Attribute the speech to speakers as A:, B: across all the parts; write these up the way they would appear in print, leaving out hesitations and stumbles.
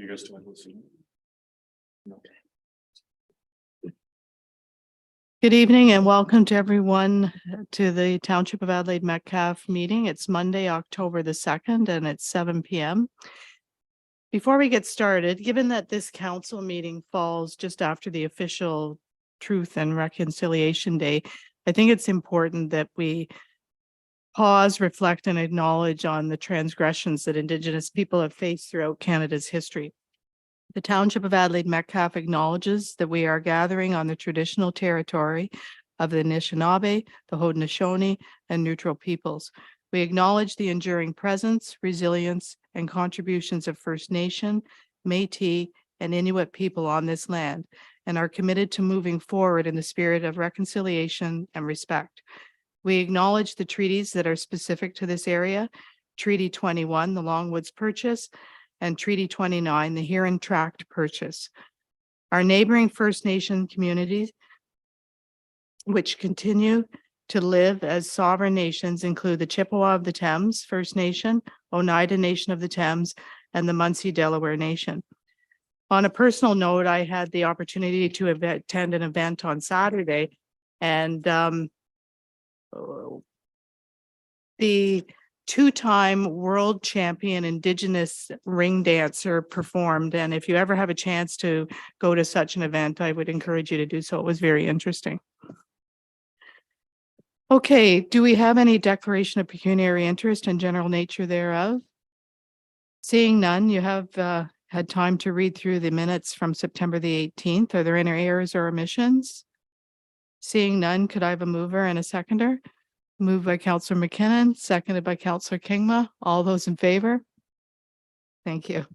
A: You guys still want to listen? No.
B: Good evening and welcome to everyone to the Township of Adelaide Metcalfe meeting. It's Monday, October the 2nd, and it's 7 p.m. Before we get started, given that this council meeting falls just after the official Truth and Reconciliation Day, I think it's important that we pause, reflect, and acknowledge on the transgressions that Indigenous people have faced throughout Canada's history. The Township of Adelaide Metcalfe acknowledges that we are gathering on the traditional territory of the Anishinaabe, the Haudenosaunee, and Neutral peoples. We acknowledge the enduring presence, resilience, and contributions of First Nation, Métis, and Inuit people on this land, and are committed to moving forward in the spirit of reconciliation and respect. We acknowledge the treaties that are specific to this area, Treaty 21, the Longwoods Purchase, and Treaty 29, the Huron Tract Purchase. Our neighboring First Nation communities, which continue to live as sovereign nations, include the Chippewa of the Thames First Nation, Oneida Nation of the Thames, and the Munsee Delaware Nation. On a personal note, I had the opportunity to attend an event on Saturday, and the two-time world champion Indigenous ring dancer performed. And if you ever have a chance to go to such an event, I would encourage you to do so. It was very interesting. Okay, do we have any declaration of pecuniary interest and general nature thereof? Seeing none, you have had time to read through the minutes from September the 18th. Are there any errors or omissions? Seeing none, could I have a mover and a seconder? Moved by Councillor McKinnon, seconded by Councillor Kingma. All those in favor? Thank you.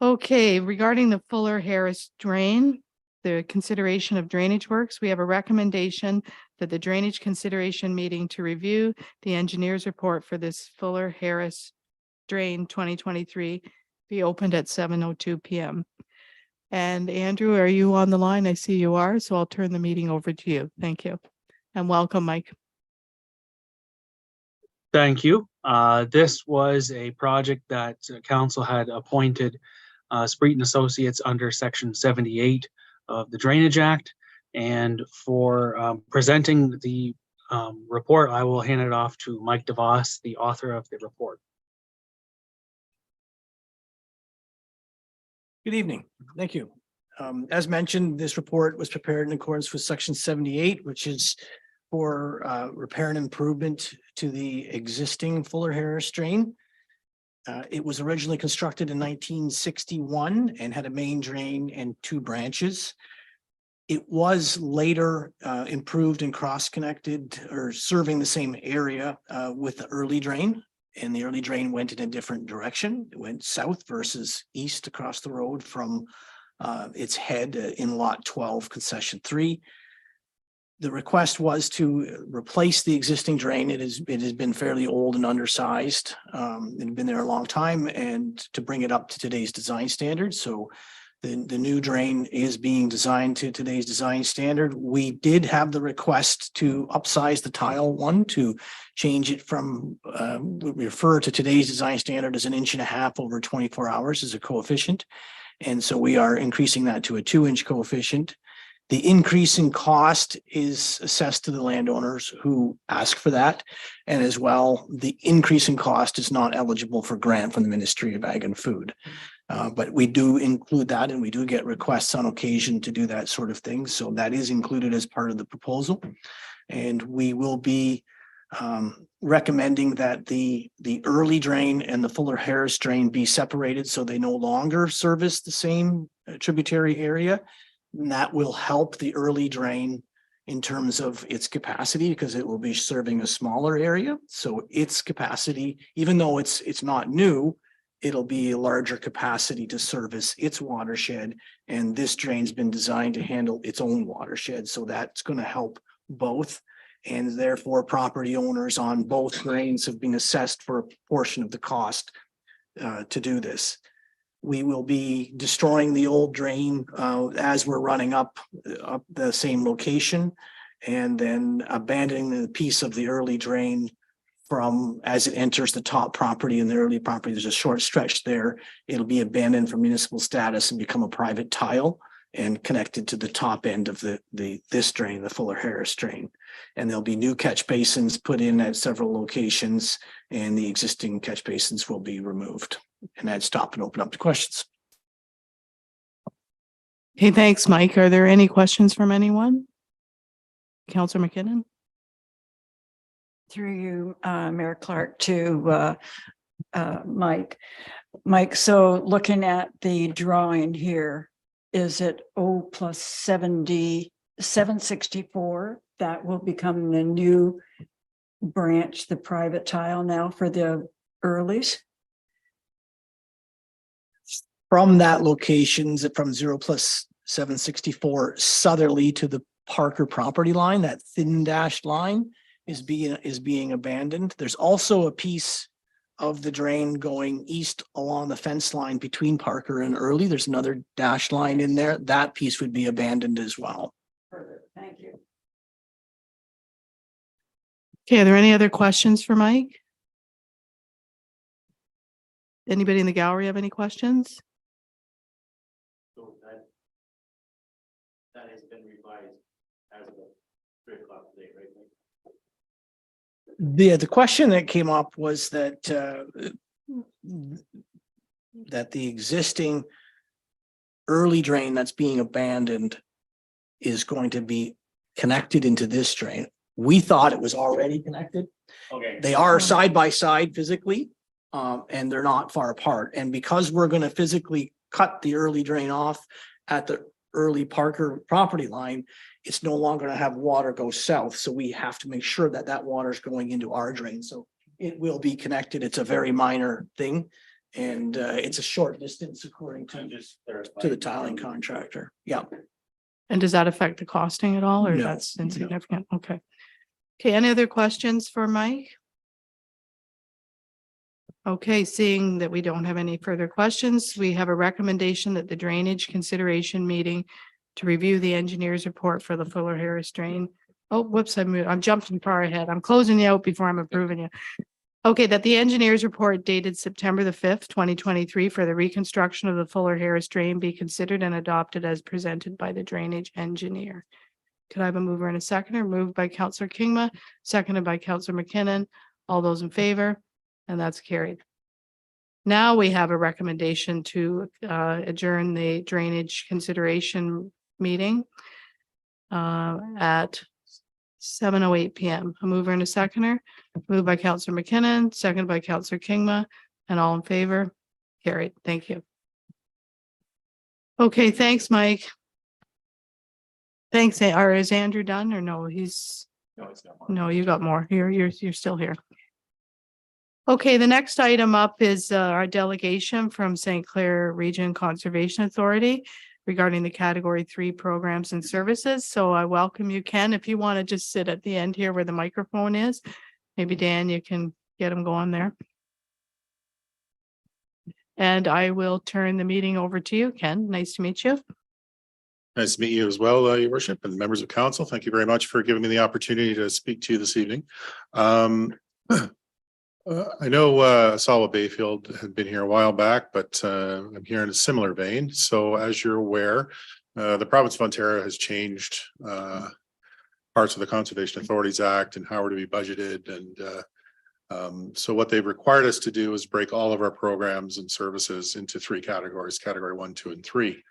B: Okay, regarding the Fuller Harris drain, the consideration of drainage works, we have a recommendation that the drainage consideration meeting to review the engineer's report for this Fuller Harris drain 2023 be opened at 7:02 p.m. And Andrew, are you on the line? I see you are, so I'll turn the meeting over to you. Thank you. And welcome, Mike.
C: Thank you. This was a project that council had appointed Spreet & Associates under Section 78 of the Drainage Act. And for presenting the report, I will hand it off to Mike DeVos, the author of the report.
D: Good evening. Thank you. As mentioned, this report was prepared in accordance with Section 78, which is for repair and improvement to the existing Fuller Harris drain. It was originally constructed in 1961 and had a main drain and two branches. It was later improved and cross-connected or serving the same area with the early drain. And the early drain went in a different direction. It went south versus east across the road from its head in lot 12, concession 3. The request was to replace the existing drain. It has been fairly old and undersized. It had been there a long time, and to bring it up to today's design standards. So the new drain is being designed to today's design standard. We did have the request to upsize the tile one to change it from, we refer to today's design standard as 1.5 inches over 24 hours as a coefficient. And so we are increasing that to a 2-inch coefficient. The increase in cost is assessed to the landowners who ask for that. And as well, the increase in cost is not eligible for grant from the Ministry of Ag and Food. But we do include that, and we do get requests on occasion to do that sort of thing. So that is included as part of the proposal. And we will be recommending that the early drain and the Fuller Harris drain be separated so they no longer service the same tributary area. And that will help the early drain in terms of its capacity, because it will be serving a smaller area. So its capacity, even though it's not new, it'll be a larger capacity to service its watershed. And this drain's been designed to handle its own watershed. So that's going to help both. And therefore, property owners on both drains have been assessed for a portion of the cost to do this. We will be destroying the old drain as we're running up the same location, and then abandoning the piece of the early drain from as it enters the top property and the early property. There's a short stretch there. It'll be abandoned from municipal status and become a private tile and connected to the top end of this drain, the Fuller Harris drain. And there'll be new catch basins put in at several locations, and the existing catch basins will be removed. And I'd stop and open up to questions.
B: Okay, thanks, Mike. Are there any questions from anyone? Councillor McKinnon?
E: Through you, Mayor Clark, to Mike. Mike, so looking at the drawing here, is it O plus 764? That will become the new branch, the private tile now for the earlies?
D: From that locations from 0 plus 764 southerly to the Parker property line, that thin dashed line is being abandoned. There's also a piece of the drain going east along the fence line between Parker and Early. There's another dashed line in there. That piece would be abandoned as well.
E: Perfect. Thank you.
B: Okay, are there any other questions for Mike? Anybody in the gallery have any questions?
A: So that has been revised as of 3 o'clock today, right?
D: The question that came up was that that the existing early drain that's being abandoned is going to be connected into this drain. We thought it was already connected.
A: Okay.
D: They are side by side physically, and they're not far apart. And because we're going to physically cut the early drain off at the early Parker property line, it's no longer going to have water go south. So we have to make sure that that water is going into our drain. So it will be connected. It's a very minor thing. And it's a short distance according to the tiling contractor. Yeah.
B: And does that affect the costing at all, or
D: No,
B: that's
D: no.
B: insignificant? Okay. Okay, any other questions for Mike? Okay, seeing that we don't have any further questions, we have a recommendation that the drainage consideration meeting to review the engineer's report for the Fuller Harris drain. Oh, whoops, I'm jumping far ahead. I'm closing you out before I'm approving you. Okay, that the engineer's report dated September the 5th, 2023 for the reconstruction of the Fuller Harris drain be considered and adopted as presented by the drainage engineer. Could I have a mover and a seconder? Moved by Councillor Kingma, seconded by Councillor McKinnon. All those in favor? And that's carried. Now we have a recommendation to adjourn the drainage consideration meeting at 7:08 p.m. A mover and a seconder. Moved by Councillor McKinnon, seconded by Councillor Kingma, and all in favor? Carried. Thank you. Okay, thanks, Mike. Thanks. Is Andrew done or no? He's
A: No, it's not.
B: no, you got more. You're still here. Okay, the next item up is our delegation from St. Clair Region Conservation Authority regarding the Category 3 programs and services. So I welcome you, Ken, if you want to just sit at the end here where the microphone is. Maybe Dan, you can get him going there. And I will turn the meeting over to you, Ken. Nice to meet you.
F: Nice to meet you as well, Your Worship, and members of council. Thank you very much for giving me the opportunity to speak to you this evening. I know Sawa Bayfield had been here a while back, but I'm here in a similar vein. So as you're aware, the province of Ontario has changed parts of the Conservation Authorities Act and how we're to be budgeted. And so what they've required us to do is break all of our programs and services into 3 categories, category 1, 2, and 3.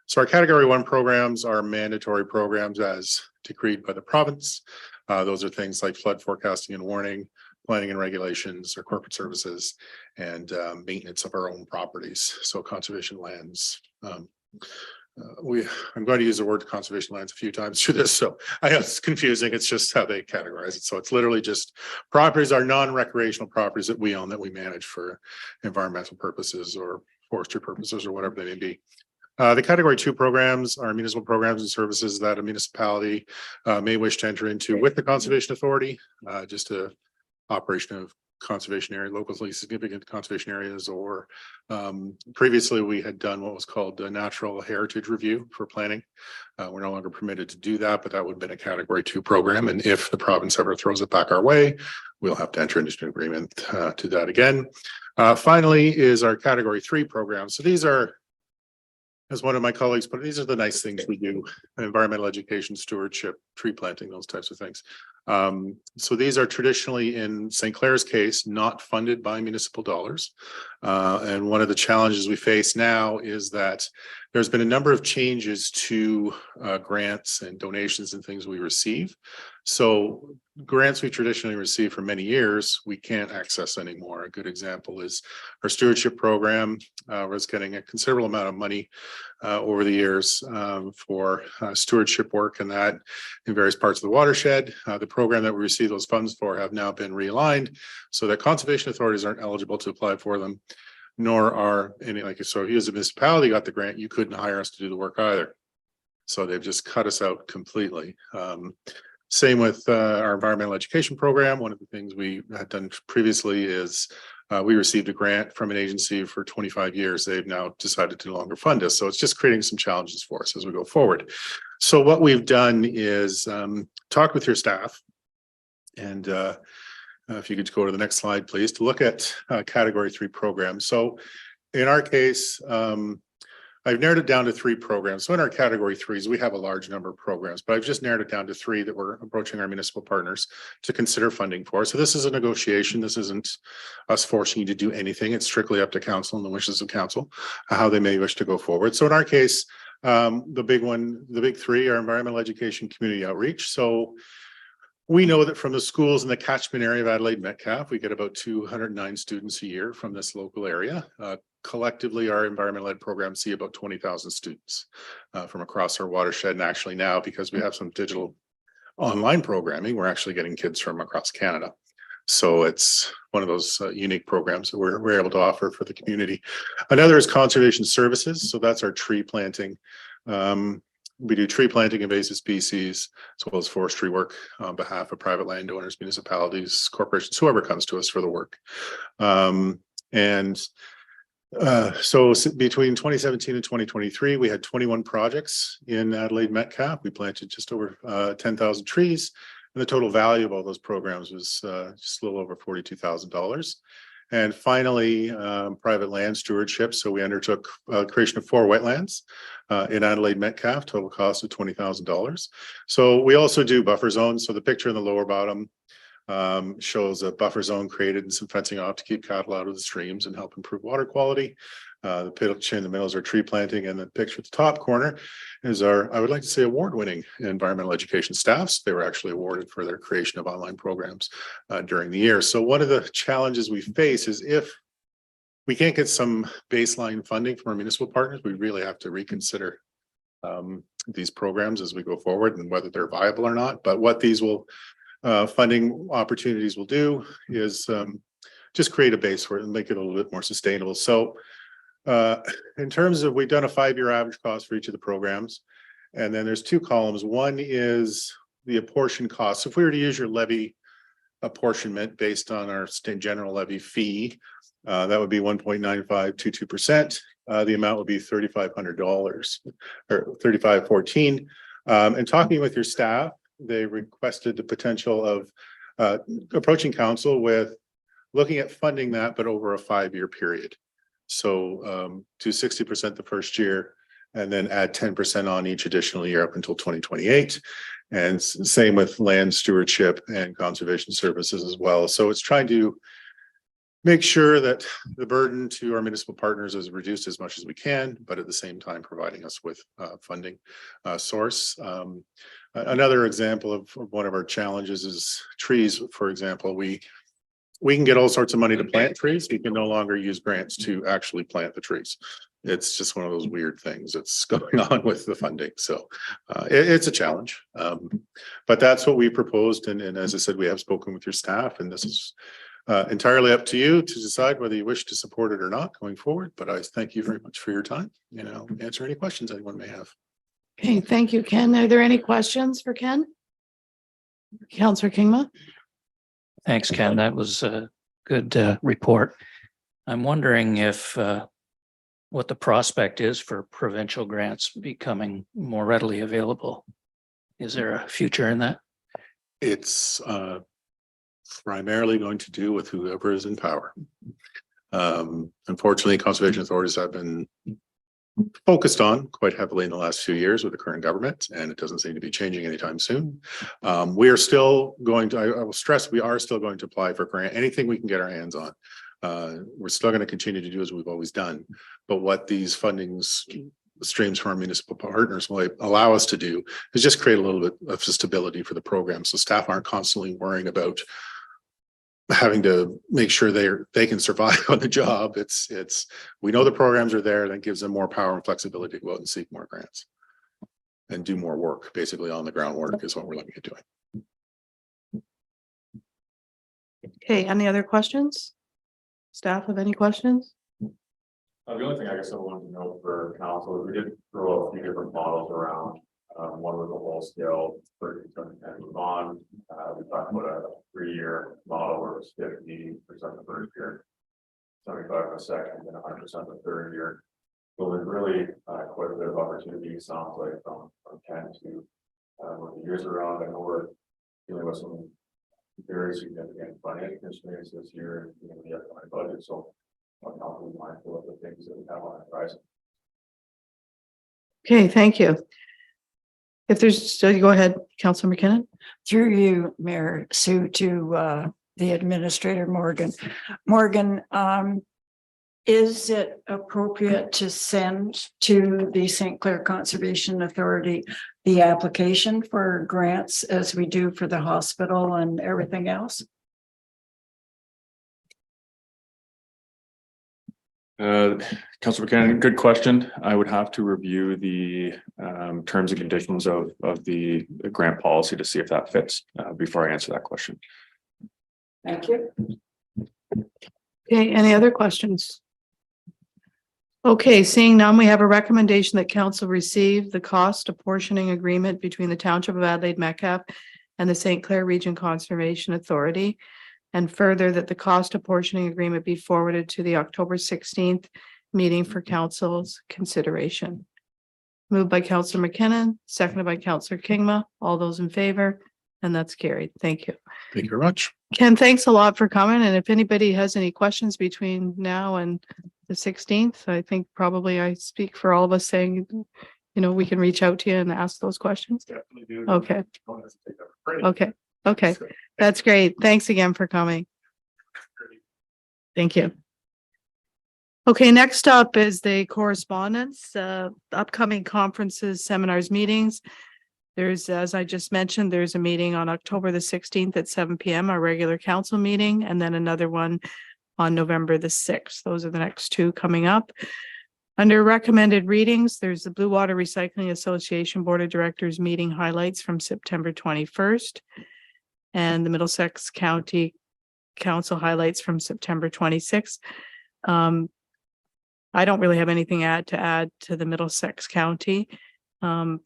F: So our category 1 programs are mandatory programs as decreed by the province. Those are things like flood forecasting and warning, planning and regulations, or corporate services, and maintenance of our own properties. So conservation lands. I'm going to use the word conservation lands a few times through this, so I know it's confusing. It's just how they categorize it. So it's literally just properties are non-recreational properties that we own, that we manage for environmental purposes or forestry purposes or whatever they may be. The category 2 programs are municipal programs and services that a municipality may wish to enter into with the Conservation Authority, just a operation of conservation area, locally significant conservation areas, or previously we had done what was called a natural heritage review for planning. We're no longer permitted to do that, but that would have been a category 2 program. And if the province ever throws it back our way, we'll have to enter into an agreement to that again. Finally is our category 3 program. So these are, as one of my colleagues put it, these are the nice things we do: environmental education, stewardship, tree planting, those types of things. So these are traditionally, in St. Clair's case, not funded by municipal dollars. And one of the challenges we face now is that there's been a number of changes to grants and donations and things we receive. So grants we traditionally received for many years, we can't access anymore. A good example is our stewardship program was getting a considerable amount of money over the years for stewardship work and that in various parts of the watershed. The program that we receive those funds for have now been realigned so that conservation authorities aren't eligible to apply for them, nor are any, like, so if you as a municipality got the grant, you couldn't hire us to do the work either. So they've just cut us out completely. Same with our environmental education program. One of the things we had done previously is we received a grant from an agency for 25 years. They've now decided to no longer fund us. So it's just creating some challenges for us as we go forward. So what we've done is talk with your staff. And if you could go to the next slide, please, to look at category 3 programs. So in our case, I've narrowed it down to 3 programs. So in our category 3s, we have a large number of programs, but I've just narrowed it down to 3 that we're approaching our municipal partners to consider funding for. So this is a negotiation. This isn't us forcing you to do anything. It's strictly up to council and the wishes of council, how they may wish to go forward. So in our case, the big 3 are environmental education, community outreach. So we know that from the schools in the catchment area of Adelaide Metcalfe, we get about 209 students a year from this local area. Collectively, our environmental ed programs see about 20,000 students from across our watershed. And actually now, because we have some digital online programming, we're actually getting kids from across Canada. So it's one of those unique programs that we're able to offer for the community. Another is conservation services. So that's our tree planting. We do tree planting, invasive species, as well as forestry work on behalf of private landowners, municipalities, corporations, whoever comes to us for the work. So between 2017 and 2023, we had 21 projects in Adelaide Metcalfe. We planted just over 10,000 trees, and the total value of all those programs was just a little over $42,000. And finally, private land stewardship. So we undertook creation of 4 wetlands in Adelaide Metcalfe, total cost of $20,000. So we also do buffer zones. So the picture in the lower bottom shows a buffer zone created and some fencing off to keep cattle out of the streams and help improve water quality. The picture in the middle is our tree planting, and the picture at the top corner is our, I would like to say, award-winning environmental education staffs. They were actually awarded for their creation of online programs during the year. So one of the challenges we face is if we can't get some baseline funding from our municipal partners, we really have to reconsider these programs as we go forward and whether they're viable or not. But what these will funding opportunities will do is just create a base for it and make it a little bit more sustainable. So in terms of, we've done a 5-year average cost for each of the programs, and then there's 2 columns. One is the apportioned cost. So if we were to use your levy apportionment based on our state general levy fee, that would be 1.9522%. The amount would be $3,500 or $3,514. And talking with your staff, they requested the potential of approaching council looking at funding that, but over a 5-year period. So do 60% the first year and then add 10% on each additional year up until 2028. And same with land stewardship and conservation services as well. So it's trying to make sure that the burden to our municipal partners is reduced as much as we can, but at the same time providing us with funding source. Another example of one of our challenges is trees. For example, we can get all sorts of money to plant trees. We can no longer use grants to actually plant the trees. It's just one of those weird things that's going on with the funding. So it's a challenge, but that's what we proposed. And as I said, we have spoken with your staff, and this is entirely up to you to decide whether you wish to support it or not going forward. But I thank you very much for your time. I'll answer any questions anyone may have.
B: Okay, thank you, Ken. Are there any questions for Ken? Councillor Kingma?
G: Thanks, Ken. That was a good report. I'm wondering if what the prospect is for provincial grants becoming more readily available. Is there a future in that?
F: It's primarily going to do with whoever is in power. Unfortunately, conservation authorities have been focused on quite heavily in the last few years with the current government, and it doesn't seem to be changing anytime soon. We are still going to, I will stress, we are still going to apply for grant, anything we can get our hands on. We're still going to continue to do as we've always done. But what these fundings streams from our municipal partners will allow us to do is just create a little bit of stability for the program. So staff aren't constantly worrying about having to make sure they can survive on the job. We know the programs are there, that gives them more power and flexibility to go out and seek more grants and do more work. Basically on the ground work is what we're looking at doing.
B: Okay, any other questions? Staff have any questions?
A: The only thing I guess I wanted to know for council is we did throw a few different models around. One was a whole scale 30% and move on. We talked about a 3-year model where it was 50% the first year, 75% the second, and 100% the third year. So there's really quite a bit of opportunity, sounds like, from 10 to when the years around. I know we're dealing with some very significant financial constraints this year in the upcoming budget. So I'm not really mindful of the things that we have on the horizon.
B: Okay, thank you. If there's, so you go ahead, Councilor McKinnon.
E: Through you, Mayor Sue, to the Administrator Morgan. Morgan, is it appropriate to send to the St. Clair Conservation Authority the application for grants as we do for the hospital and everything else?
H: Councilor Buchanan, good question. I would have to review the terms and conditions of the grant policy to see if that fits before I answer that question.
E: Thank you.
B: Okay, any other questions? Okay, seeing none, we have a recommendation that council receive the cost apportioning agreement between the Township of Adelaide Metcalfe and the St. Clair Region Conservation Authority. And further, that the cost apportioning agreement be forwarded to the October 16th meeting for council's consideration. Moved by Councillor McKinnon, seconded by Councillor Kingma. All those in favor? And that's carried. Thank you.
F: Thank you very much.
B: Ken, thanks a lot for coming. And if anybody has any questions between now and the 16th, I think probably I speak for all of us saying, you know, we can reach out to you and ask those questions.
A: Definitely do.
B: Okay.
A: Don't hesitate to pray.
B: Okay. Okay. That's great. Thanks again for coming. Thank you. Okay, next up is the correspondence, upcoming conferences, seminars, meetings. There's, as I just mentioned, there's a meeting on October the 16th at 7 p.m., our regular council meeting, and then another one on November the 6th. Those are the next two coming up. Under recommended readings, there's the Blue Water Recycling Association Board of Directors meeting highlights from September 21st. And the Middlesex County Council highlights from September 26th. I don't really have anything to add to the Middlesex County. Do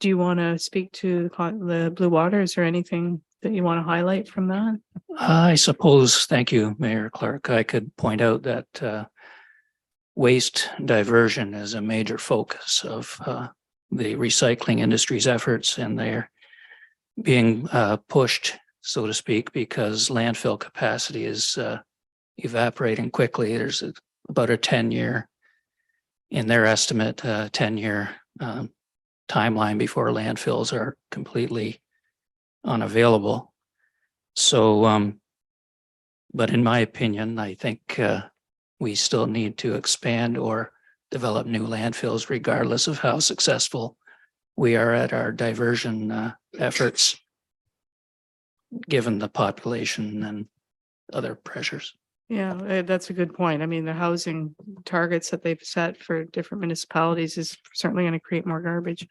B: you want to speak to the Blue Water? Is there anything that you want to highlight from that?
G: I suppose, thank you, Mayor Clark. I could point out that waste diversion is a major focus of the recycling industry's efforts, and they're being pushed, so to speak, because landfill capacity is evaporating quickly. There's about a 10-year, in their estimate, 10-year timeline before landfills are completely unavailable. So, but in my opinion, I think we still need to expand or develop new landfills regardless of how successful we are at our diversion efforts, given the population and other pressures.
B: Yeah, that's a good point. I mean, the housing targets that they've set for different municipalities is certainly going to create more garbage.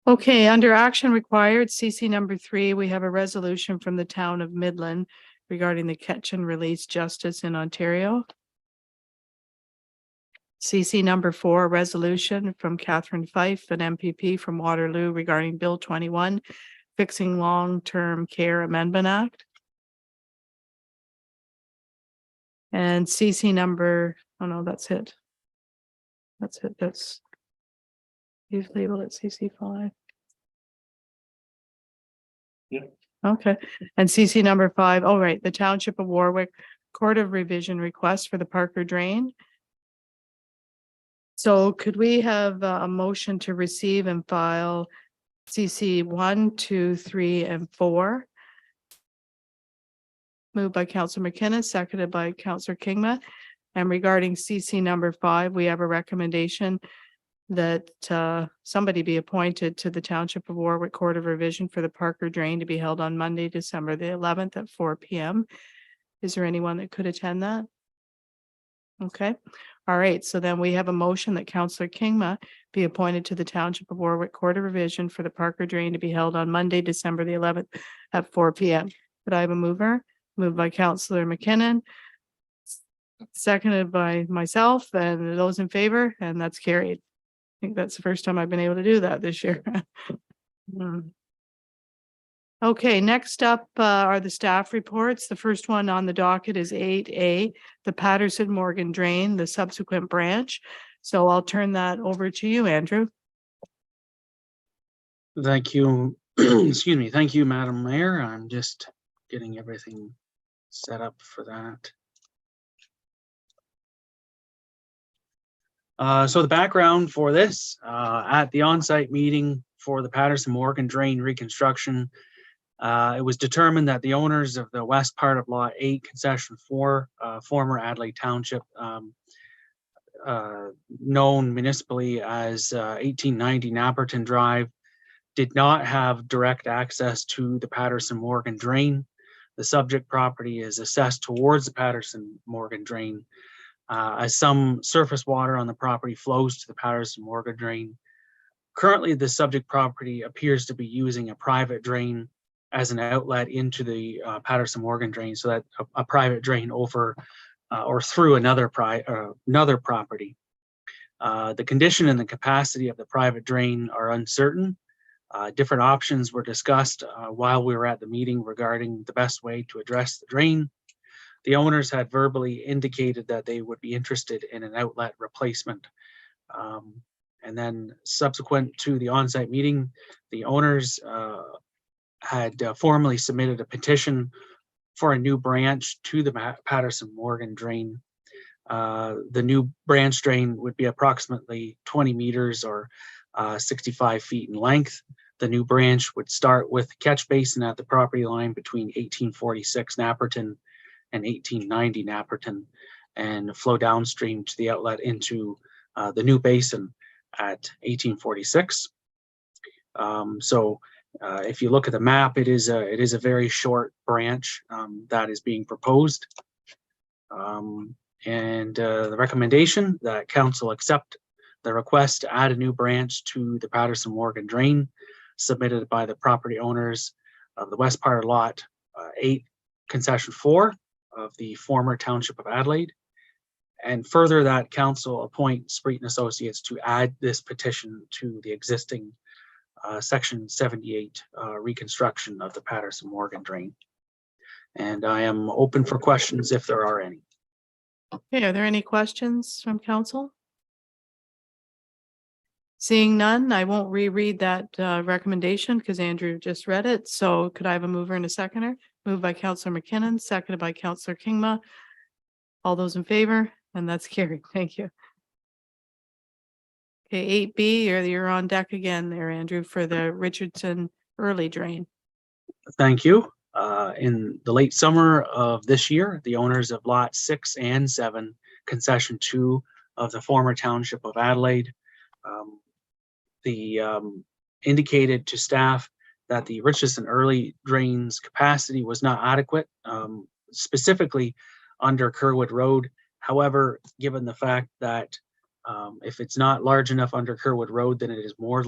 B: Okay, under action required, CC number 3, we have a resolution from the town of Midland regarding the catch and release justice in Ontario. CC number 4, resolution from Catherine Fife, an MPP from Waterloo regarding Bill 21, Fixing Long-Term Care Amendment Act. And CC number, oh no, that's it. That's it. That's, you've labeled it CC 5.
A: Yeah.
B: Okay, and CC number 5, oh, right, the Township of Warwick Court of Revision request for the Parker Drain. So could we have a motion to receive and file CC 1, 2, 3, and 4? Moved by Councillor McKinnon, seconded by Councillor Kingma. And regarding CC number 5, we have a recommendation that somebody be appointed to the Township of Warwick Court of Revision for the Parker Drain to be held on Monday, December the 11th at 4 p.m. Is there anyone that could attend that? Okay, all right, so then we have a motion that Councillor Kingma be appointed to the Township of Warwick Court of Revision for the Parker Drain to be held on Monday, December the 11th at 4 p.m. Could I have a mover? Moved by Councillor McKinnon, seconded by myself, and those in favor, and that's carried. I think that's the first time I've been able to do that this year. Okay, next up are the staff reports. The first one on the docket is 8A, the Patterson Morgan Drain, the subsequent branch. So I'll turn that over to you, Andrew.
C: Thank you. Excuse me. Thank you, Madam Mayor. I'm just getting everything set up for that. So the background for this, at the on-site meeting for the Patterson Morgan Drain reconstruction, it was determined that the owners of the west part of Lot 8, Concession 4, former Adelaide Township, known municipally as 1890 Napperton Drive, did not have direct access to the Patterson Morgan Drain. The subject property is assessed towards the Patterson Morgan Drain. As some surface water on the property flows to the Patterson Morgan Drain. Currently, the subject property appears to be using a private drain as an outlet into the Patterson Morgan Drain, so that a private drain over or through another property. The condition and the capacity of the private drain are uncertain. Different options were discussed while we were at the meeting regarding the best way to address the drain. The owners had verbally indicated that they would be interested in an outlet replacement. And then subsequent to the on-site meeting, the owners had formally submitted a petition for a new branch to the Patterson Morgan Drain. The new branch drain would be approximately 20 meters or 65 feet in length. The new branch would start with the catch basin at the property line between 1846 Napperton and 1890 Napperton, and flow downstream to the outlet into the new basin at 1846. If you look at the map, it is a very short branch that is being proposed. The recommendation that council accept the request to add a new branch to the Patterson Morgan Drain submitted by the property owners of the west part of Lot 8, Concession 4 of the former Township of Adelaide. And further, that council appoint Spreet & Associates to add this petition to the existing Section 78 reconstruction of the Patterson Morgan Drain. And I am open for questions if there are any.
B: Okay, are there any questions from council? Seeing none, I won't reread that recommendation because Andrew just read it. So could I have a mover and a seconder? Moved by Councillor McKinnon, seconded by Councillor Kingma. All those in favor? And that's carried. Thank you. Okay, 8B, you're on deck again there, Andrew, for the Richardson early drain.
C: Thank you. In the late summer of this year, the owners of Lot 6 and 7, Concession 2 of the former Township of Adelaide, indicated to staff that the Richardson early drain's capacity was not adequate, specifically under Kerwood Road. However, given the fact that if it's not large enough under Kerwood Road, then it is more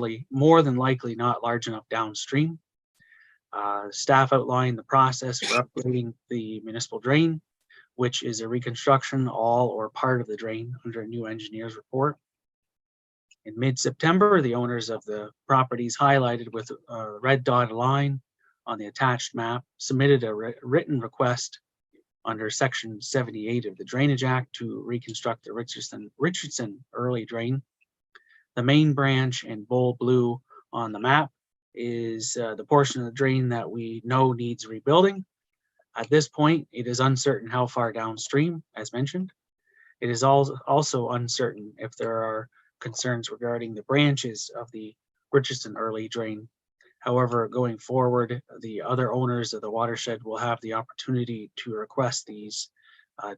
C: than likely not large enough downstream. Staff outlined the process for upgrading the municipal drain, which is a reconstruction, all or part of the drain under a new engineer's report. In mid-September, the owners of the properties highlighted with a red dotted line on the attached map submitted a written request under Section 78 of the Drainage Act to reconstruct the Richardson early drain. The main branch in bold blue on the map is the portion of the drain that we know needs rebuilding. At this point, it is uncertain how far downstream, as mentioned. It is also uncertain if there are concerns regarding the branches of the Richardson early drain. However, going forward, the other owners of the watershed will have the opportunity to request these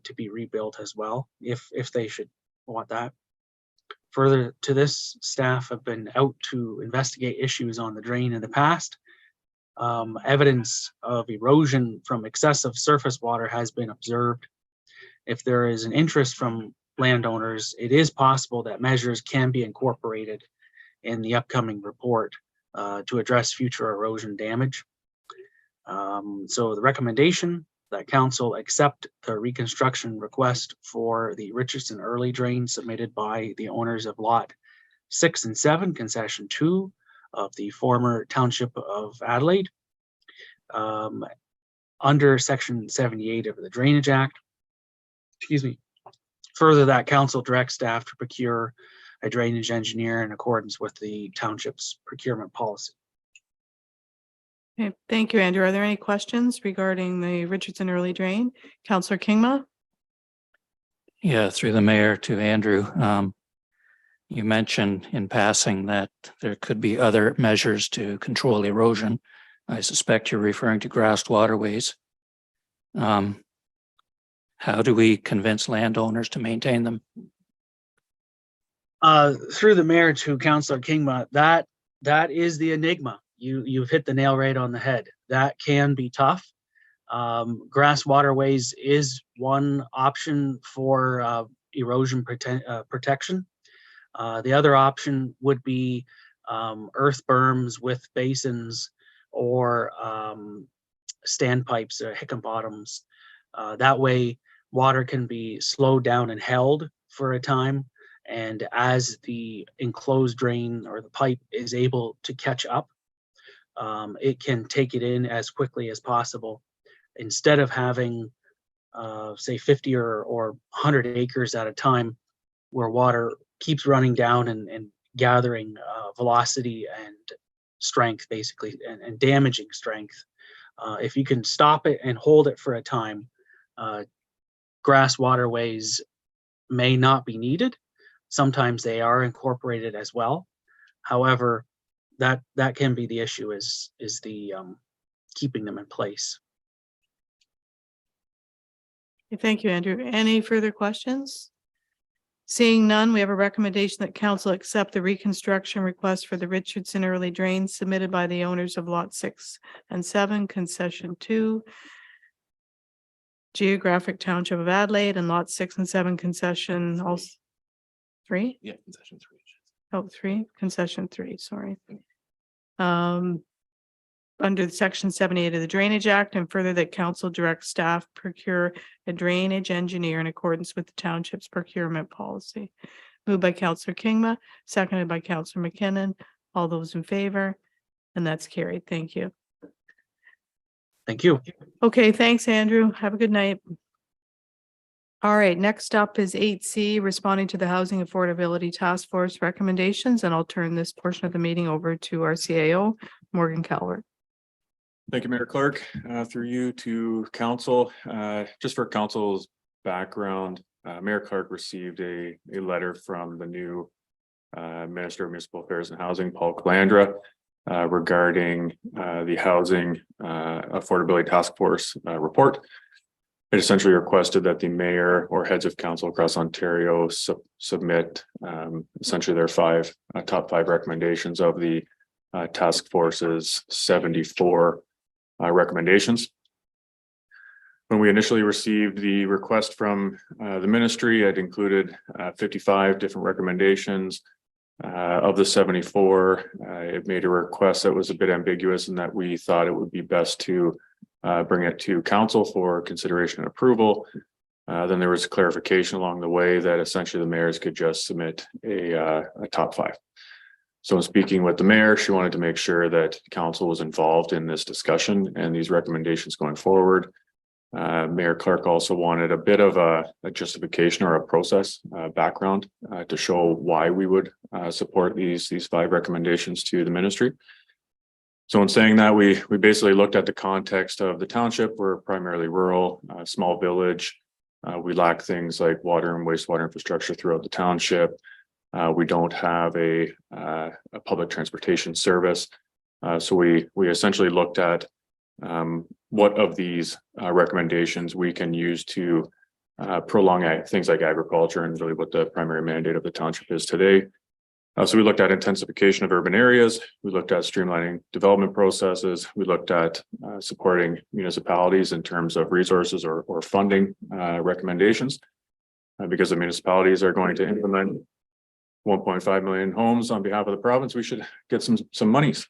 C: to be rebuilt as well, if they should want that. Further to this, staff have been out to investigate issues on the drain in the past. Evidence of erosion from excessive surface water has been observed. If there is an interest from landowners, it is possible that measures can be incorporated in the upcoming report to address future erosion damage. So the recommendation that council accept the reconstruction request for the Richardson early drain submitted by the owners of lot 6 and 7, concession 2 of the former township of Adelaide, under section 78 of the Drainage Act. Excuse me. Further, that council directs staff to procure a drainage engineer in accordance with the township's procurement policy.
B: Okay, thank you, Andrew. Are there any questions regarding the Richardson early drain? Councillor Kingma?
G: Yeah, through the mayor to Andrew. You mentioned in passing that there could be other measures to control erosion. I suspect you're referring to grassed waterways. How do we convince landowners to maintain them?
C: Through the mayor to Councillor Kingma, that is the enigma. You've hit the nail right on the head. That can be tough. Grass waterways is one option for erosion protection. The other option would be earth berms with basins or standpipes or Hickenbottoms. That way, water can be slowed down and held for a time. And as the enclosed drain or the pipe is able to catch up, it can take it in as quickly as possible. Instead of having, say, 50 or 100 acres at a time where water keeps running down and gathering velocity and strength, basically, and damaging strength. If you can stop it and hold it for a time, grass waterways may not be needed. Sometimes they are incorporated as well. However, that can be the issue is the keeping them in place.
B: Thank you, Andrew. Any further questions? Seeing none, we have a recommendation that council accept the reconstruction request for the Richardson early drain submitted by the owners of lot 6 and 7, concession 2, geographic township of Adelaide, and lot 6 and 7, concession also 3?
I: Yeah, concession 3.
B: Oh, 3, concession 3, sorry. Under section 78 of the Drainage Act, and further that council directs staff procure a drainage engineer in accordance with the township's procurement policy. Moved by Councillor Kingma, seconded by Councillor McKinnon. All those in favor? And that's carried. Thank you.
C: Thank you.
B: Okay, thanks, Andrew. Have a good night. All right, next up is 8C, responding to the Housing Affordability Task Force recommendations, and I'll turn this portion of the meeting over to our CAO, Morgan Calvert.
H: Thank you, Mayor Clerk. Through you to council. Just for council's background, Mayor Clark received a letter from the new Minister of Municipal Affairs and Housing, Paul Calandra, regarding the Housing Affordability Task Force report. It essentially requested that the mayor or heads of council across Ontario submit essentially their top five recommendations of the task force's 74 recommendations. When we initially received the request from the ministry, it included 55 different recommendations. Of the 74, it made a request that was a bit ambiguous, and that we thought it would be best to bring it to council for consideration and approval. Then there was clarification along the way that essentially the mayors could just submit a top five. So in speaking with the mayor, she wanted to make sure that council was involved in this discussion and these recommendations going forward. Mayor Clark also wanted a bit of a justification or a process background to show why we would support these five recommendations to the ministry. So in saying that, we basically looked at the context of the township. We're primarily rural, small village. We lack things like water and wastewater infrastructure throughout the township. We don't have a public transportation service. So we essentially looked at what of these recommendations we can use to prolong things like agriculture and really what the primary mandate of the township is today. So we looked at intensification of urban areas. We looked at streamlining development processes. We looked at supporting municipalities in terms of resources or funding recommendations, because the municipalities are going to implement 1.5 million homes on behalf of the province. We should get some monies.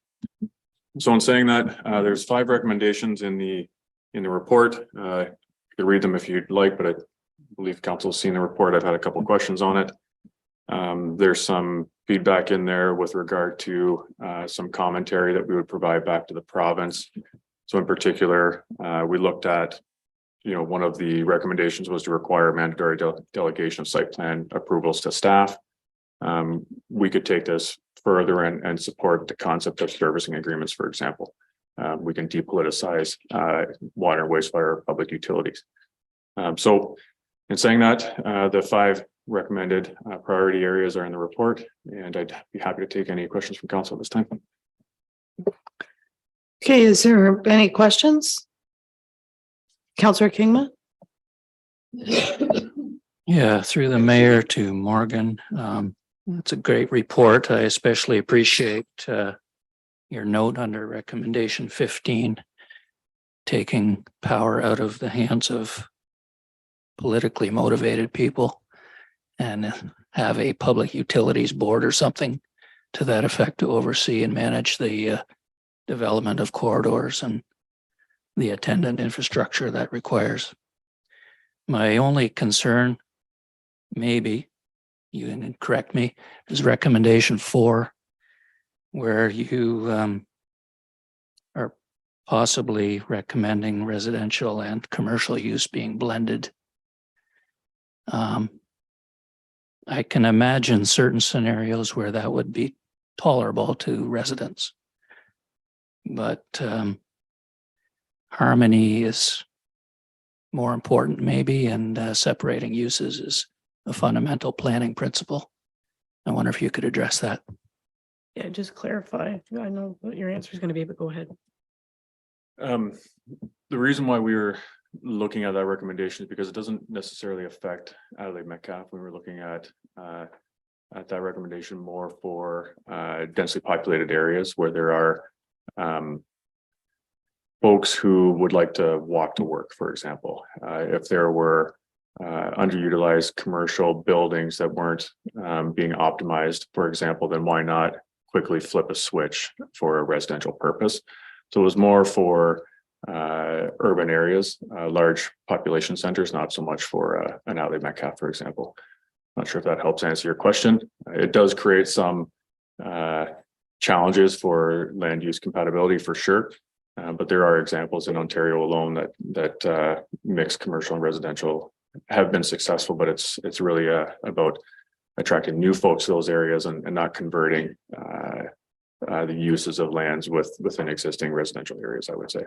H: So in saying that, there's 5 recommendations in the report. You could read them if you'd like, but I believe council's seen the report. I've had a couple of questions on it. There's some feedback in there with regard to some commentary that we would provide back to the province. So in particular, we looked at, one of the recommendations was to require mandatory delegation of site plan approvals to staff. We could take this further and support the concept of servicing agreements, for example. We can depoliticize water and wastewater public utilities. So in saying that, the 5 recommended priority areas are in the report, and I'd be happy to take any questions from council at this time.
B: Okay, is there any questions? Councillor Kingma?
G: Yeah, through the mayor to Morgan. It's a great report. I especially appreciate your note under recommendation 15, taking power out of the hands of politically motivated people and have a public utilities board or something to that effect to oversee and manage the development of corridors and the attendant infrastructure that requires. My only concern, maybe, you can correct me, is recommendation 4, where you are possibly recommending residential and commercial use being blended. I can imagine certain scenarios where that would be tolerable to residents. But harmony is more important maybe, and separating uses is a fundamental planning principle. I wonder if you could address that.
B: Yeah, just clarify. I know what your answer is going to be, but go ahead.
H: The reason why we were looking at that recommendation is because it doesn't necessarily affect Adelaide Metcalfe. We were looking at that recommendation more for densely populated areas where there are folks who would like to walk to work, for example. If there were underutilized commercial buildings that weren't being optimized, for example, then why not quickly flip a switch for a residential purpose? So it was more for urban areas, large population centers, not so much for an Adelaide Metcalfe, for example. Not sure if that helps answer your question. It does create some challenges for land use compatibility for sure. But there are examples in Ontario alone that mixed commercial and residential have been successful, but it's really about attracting new folks to those areas and not converting the uses of lands within existing residential areas, I would say.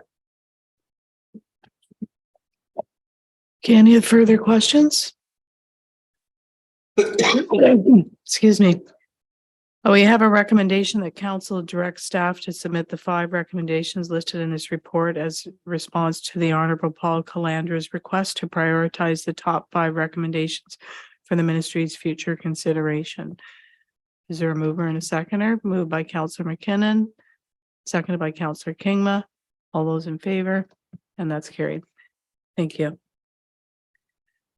B: Okay, any further questions? Excuse me. We have a recommendation that council directs staff to submit the 5 recommendations listed in this report as response to the Honorable Paul Calandra's request to prioritize the top 5 recommendations for the ministry's future consideration. Is there a mover and a seconder? Moved by Councillor McKinnon, seconded by Councillor Kingma. All those in favor? And that's carried. Thank you.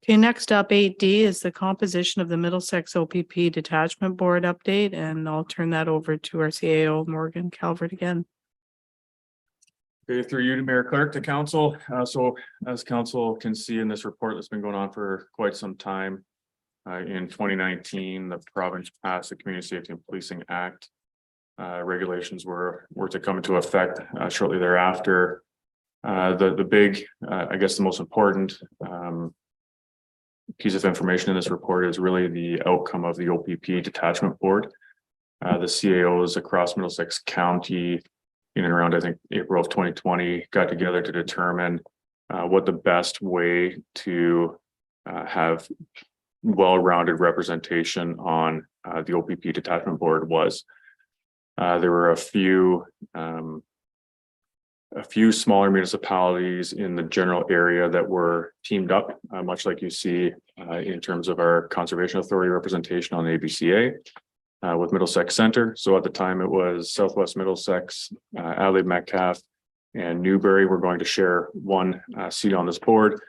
B: Okay, next up, 8D is the composition of the Middlesex OPP Detachment Board update, and I'll turn that over to our CAO, Morgan Calvert again.
H: Okay, through you to Mayor Clerk to council. So as council can see in this report that's been going on for quite some time, in 2019, the province passed the Community Safety and Policing Act. Regulations were to come into effect shortly thereafter. The big, I guess the most important piece of information in this report is really the outcome of the OPP Detachment Board. The CAOs across Middlesex County in and around, I think, April of 2020, got together to determine what the best way to have well-rounded representation on the OPP detachment board was. There were a few smaller municipalities in the general area that were teamed up, much like you see in terms of our Conservation Authority representation on the ABCA with Middlesex Center. So at the time it was Southwest Middlesex, Adelaide Metcalfe, and Newbury. We're going to share one seat on this board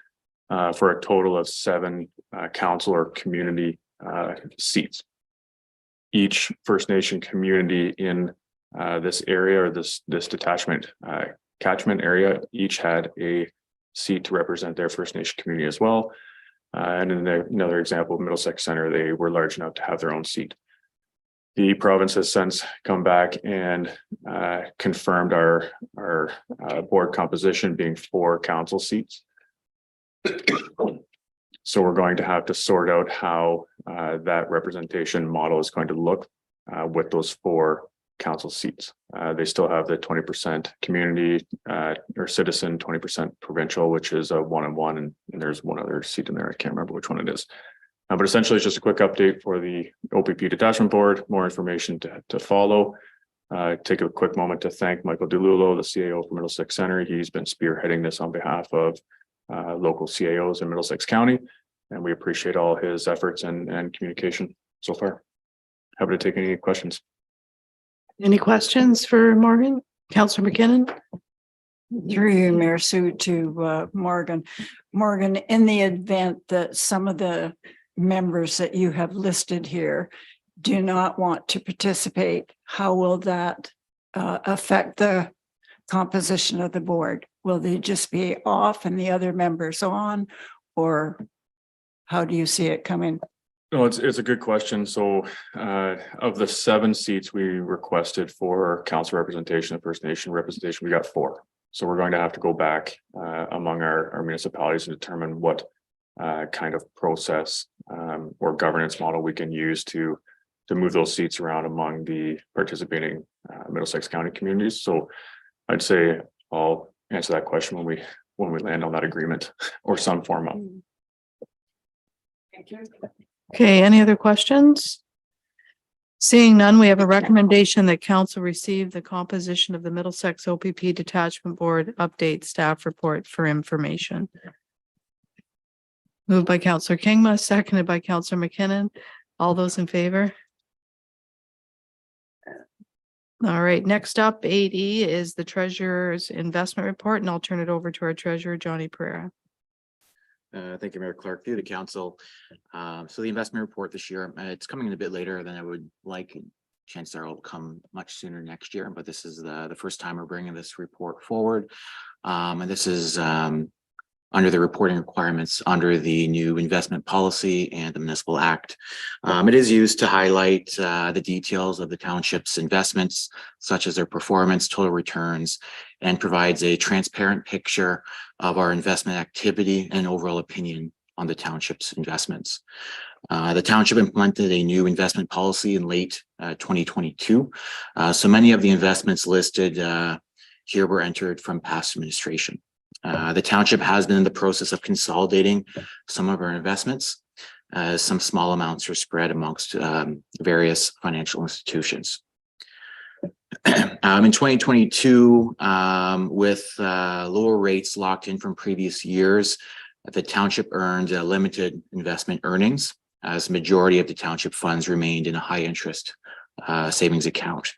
H: for a total of 7 council or community seats. Each First Nation community in this area or this detachment catchment area each had a seat to represent their First Nation community as well. And in another example, Middlesex Center, they were large enough to have their own seat. The province has since come back and confirmed our board composition being 4 council seats. So we're going to have to sort out how that representation model is going to look with those 4 council seats. They still have the 20% community or citizen, 20% provincial, which is a 1-on-1, and there's one other seat in there. I can't remember which one it is. But essentially, it's just a quick update for the OPP detachment board. More information to follow. Take a quick moment to thank Michael DeLulo, the CAO for Middlesex Center. He's been spearheading this on behalf of local CAOs in Middlesex County, and we appreciate all his efforts and communication so far. Happy to take any questions.
B: Any questions for Morgan? Councillor McKinnon?
E: Through you, Mayor Sue, to Morgan. Morgan, in the event that some of the members that you have listed here do not want to participate, how will that affect the composition of the board? Will they just be off and the other members on, or how do you see it coming?
H: No, it's a good question. So of the 7 seats we requested for council representation and First Nation representation, we got 4. So we're going to have to go back among our municipalities and determine what kind of process or governance model we can use to move those seats around among the participating Middlesex County communities. So I'd say I'll answer that question when we land on that agreement or some form of.
E: Thank you.
B: Okay, any other questions? Seeing none, we have a recommendation that council receive the composition of the Middlesex OPP Detachment Board update staff report for information. Moved by Councillor Kingma, seconded by Councillor McKinnon. All those in favor? All right, next up, 8E is the treasurer's investment report, and I'll turn it over to our treasurer, Johnny Pereira.
I: Thank you, Mayor Clark, through the council. So the investment report this year, it's coming in a bit later than I would like. Chances are it'll come much sooner next year, but this is the first time we're bringing this report forward. And this is under the reporting requirements under the new investment policy and the municipal act. It is used to highlight the details of the township's investments, such as their performance, total returns, and provides a transparent picture of our investment activity and overall opinion on the township's investments. The township implemented a new investment policy in late 2022. So many of the investments listed here were entered from past administration. The township has been in the process of consolidating some of our investments. Some small amounts are spread amongst various financial institutions. In 2022, with lower rates locked in from previous years, the township earned limited investment earnings, as the majority of the township funds remained in a high interest savings account.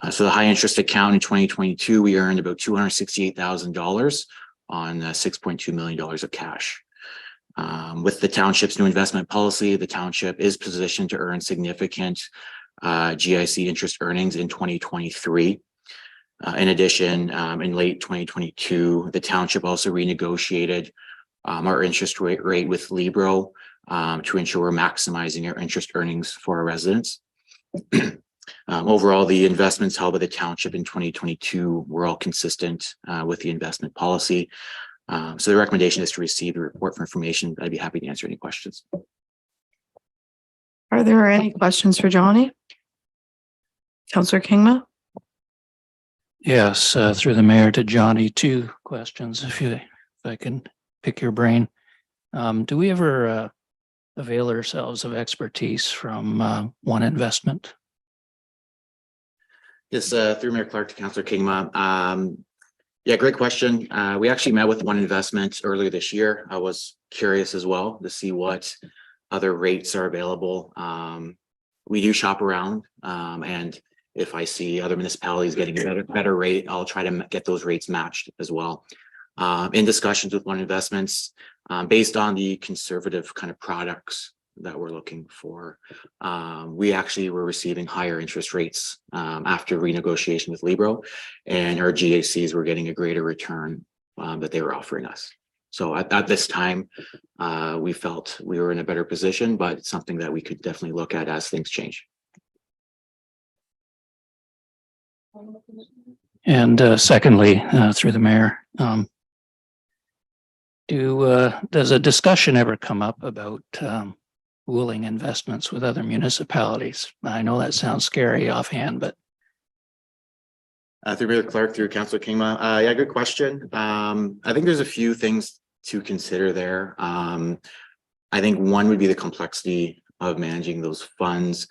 I: So the high interest account in 2022, we earned about $268,000 on $6.2 million of cash. With the township's new investment policy, the township is positioned to earn significant GIC interest earnings in 2023. In addition, in late 2022, the township also renegotiated our interest rate with Libro to ensure we're maximizing our interest earnings for our residents. Overall, the investments held by the township in 2022 were all consistent with the investment policy. So the recommendation is to receive the report for information. I'd be happy to answer any questions.
B: Are there any questions for Johnny? Councillor Kingma?
G: Yes, through the mayor to Johnny, two questions, if I can pick your brain. Do we ever avail ourselves of expertise from one investment?
I: Yes, through Mayor Clark to Councillor Kingma. Yeah, great question. We actually met with One Investment earlier this year. I was curious as well to see what other rates are available. We do shop around, and if I see other municipalities getting a better rate, I'll try to get those rates matched as well. In discussions with One Investments, based on the conservative kind of products that we're looking for, we actually were receiving higher interest rates after renegotiation with Libro, and our GACs were getting a greater return that they were offering us. So at this time, we felt we were in a better position, but it's something that we could definitely look at as things change.
G: And secondly, through the mayor, does a discussion ever come up about pooling investments with other municipalities? I know that sounds scary offhand, but
I: Through Mayor Clark, through Councillor Kingma. Yeah, good question. I think there's a few things to consider there. I think one would be the complexity of managing those funds.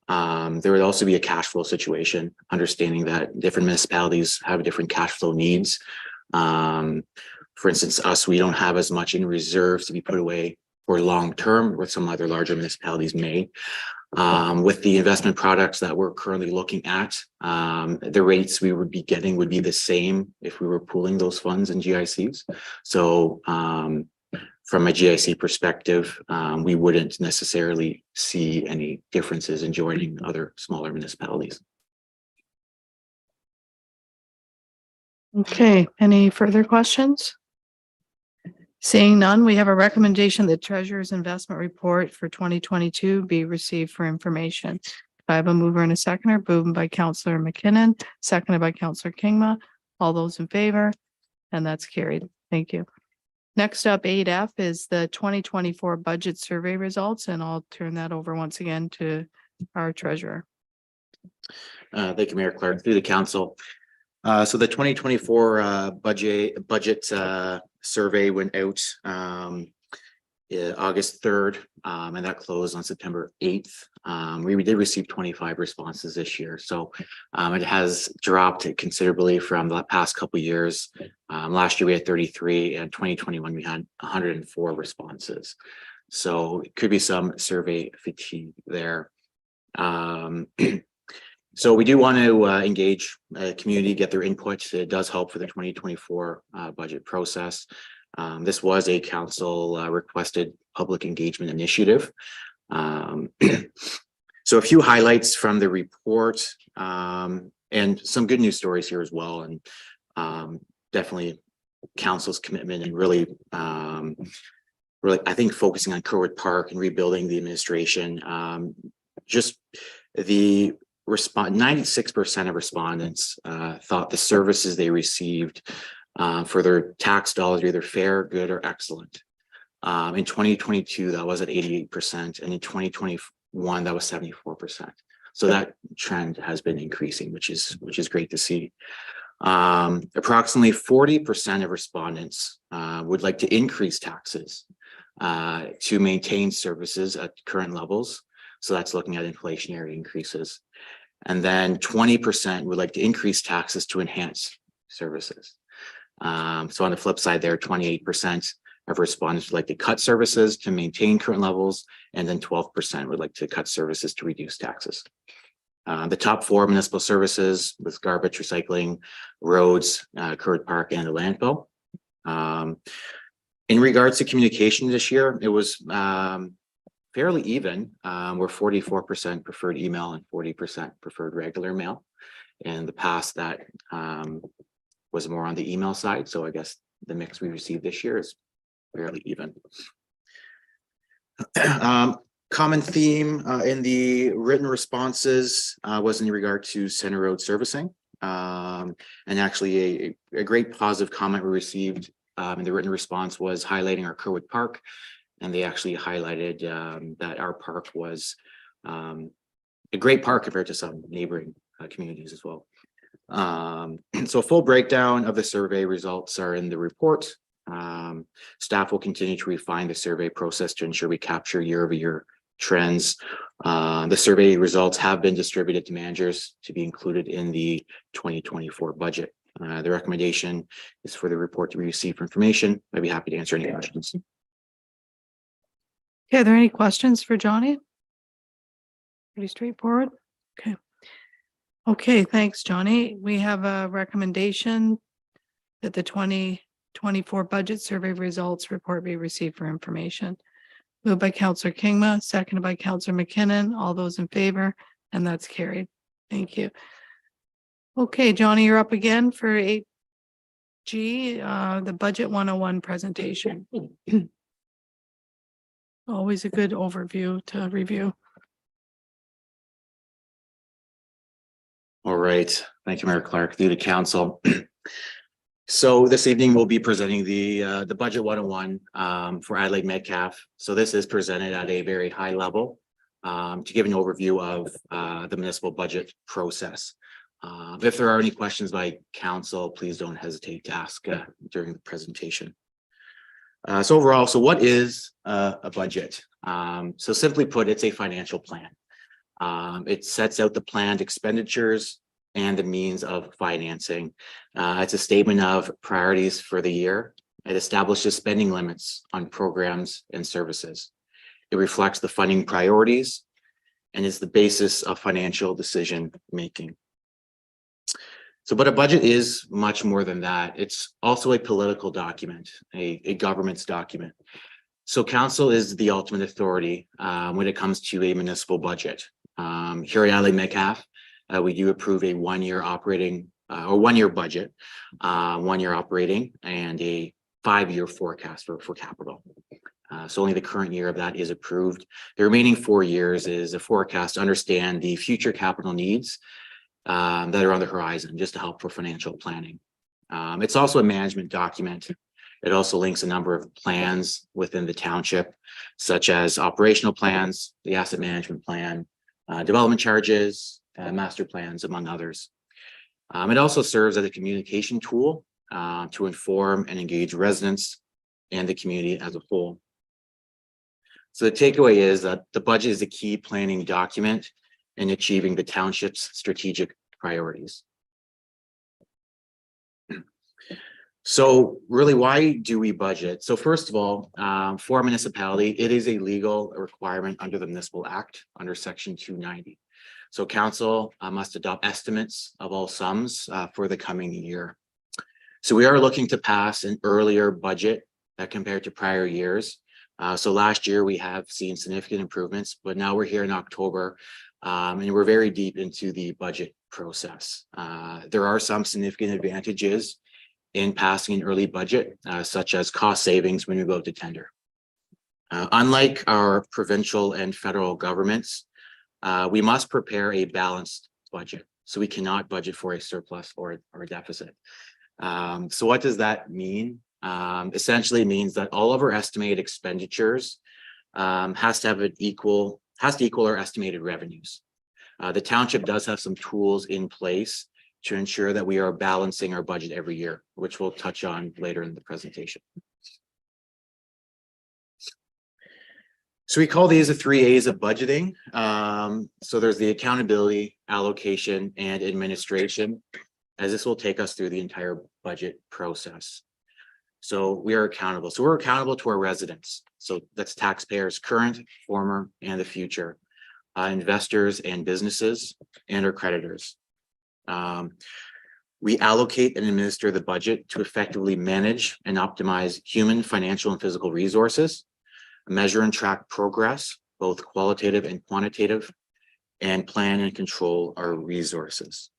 I: There would also be a cash flow situation, understanding that different municipalities have different cash flow needs. For instance, we don't have as much in reserves to be put away for long term, where some other larger municipalities may. With the investment products that we're currently looking at, the rates we would be getting would be the same if we were pooling those funds in GICs. So from a GIC perspective, we wouldn't necessarily see any differences in joining other smaller municipalities.
B: Okay, any further questions? Seeing none, we have a recommendation that Treasurer's Investment Report for 2022 be received for information. I have a mover and a seconder, moved by Councillor McKinnon, seconded by Councillor Kingma. All those in favor? And that's carried. Thank you. Next up, 8F is the 2024 budget survey results, and I'll turn that over once again to our treasurer.
I: Thank you, Mayor Clark, through the council. So the 2024 budget survey went out August 3rd, and that closed on September 8th. We did receive 25 responses this year, so it has dropped considerably from the past couple of years. Last year we had 33, and 2021 we had 104 responses. So it could be some survey fatigue there. So we do want to engage the community, get their input. It does help for the 2024 budget process. This was a council requested public engagement initiative. So a few highlights from the report and some good news stories here as well. And definitely council's commitment and really, I think focusing on Kerwood Park and rebuilding the administration. Just the 96% of respondents thought the services they received for their tax dollars were either fair, good, or excellent. In 2022, that was at 88%, and in 2021, that was 74%. So that trend has been increasing, which is great to see. Approximately 40% of respondents would like to increase taxes to maintain services at current levels. So that's looking at inflationary increases. And then 20% would like to increase taxes to enhance services. So on the flip side there, 28% of respondents would like to cut services to maintain current levels, and then 12% would like to cut services to reduce taxes. The top 4 municipal services with garbage, recycling, roads, Kerwood Park, and the landfill. In regards to communication this year, it was fairly even. Where 44% preferred email and 40% preferred regular mail. In the past, that was more on the email side. So I guess the mix we received this year is fairly even. Common theme in the written responses was in regard to Center Road servicing. And actually a great positive comment we received in the written response was highlighting our Kerwood Park. And they actually highlighted that our park was a great park compared to some neighboring communities as well. So full breakdown of the survey results are in the report. Staff will continue to refine the survey process to ensure we capture year-over-year trends. The survey results have been distributed to managers to be included in the 2024 budget. The recommendation is for the report to be received for information. I'd be happy to answer any questions.
B: Okay, are there any questions for Johnny? Pretty straightforward. Okay. Okay, thanks, Johnny. We have a recommendation that the 2024 budget survey results report be received for information. Moved by Counselor Kingma, seconded by Counselor McKinnon. All those in favor, and that's carried. Thank you. Okay, Johnny, you're up again for 8G, the Budget 101 presentation. Always a good overview to review.
I: All right, thank you, Mayor Clark, through the council. So this evening we'll be presenting the Budget 101 for Adelaide Metcalfe. So this is presented at a very high level to give an overview of the municipal budget process. If there are any questions by council, please don't hesitate to ask during the presentation. So overall, so what is a budget? So simply put, it's a financial plan. It sets out the planned expenditures and the means of financing. It's a statement of priorities for the year. It establishes spending limits on programs and services. It reflects the funding priorities and is the basis of financial decision making. So, but a budget is much more than that. It's also a political document, a government's document. So council is the ultimate authority when it comes to a municipal budget. Here at Adelaide Metcalfe, we do approve a 1-year operating or 1-year budget, 1-year operating, and a 5-year forecast for capital. So only the current year of that is approved. The remaining 4 years is a forecast to understand the future capital needs that are on the horizon, just to help for financial planning. It's also a management document. It also links a number of plans within the township, such as operational plans, the asset management plan, development charges, master plans, among others. It also serves as a communication tool to inform and engage residents and the community as a whole. So the takeaway is that the budget is a key planning document in achieving the township's strategic priorities. So really, why do we budget? So first of all, for a municipality, it is a legal requirement under the Municipal Act under Section 290. So council must adopt estimates of all sums for the coming year. So we are looking to pass an earlier budget compared to prior years. So last year we have seen significant improvements, but now we're here in October and we're very deep into the budget process. There are some significant advantages in passing an early budget, such as cost savings when we go to tender. Unlike our provincial and federal governments, we must prepare a balanced budget. So we cannot budget for a surplus or a deficit. So what does that mean? Essentially means that all of our estimated expenditures has to equal our estimated revenues. The township does have some tools in place to ensure that we are balancing our budget every year, which we'll touch on later in the presentation. So we call these the 3 A's of budgeting. So there's the accountability, allocation, and administration, as this will take us through the entire budget process. So we are accountable. So we're accountable to our residents. So that's taxpayers, current, former, and the future, investors and businesses, and our creditors. We allocate and administer the budget to effectively manage and optimize human, financial, and physical resources, measure and track progress, both qualitative and quantitative, and plan and control our resources.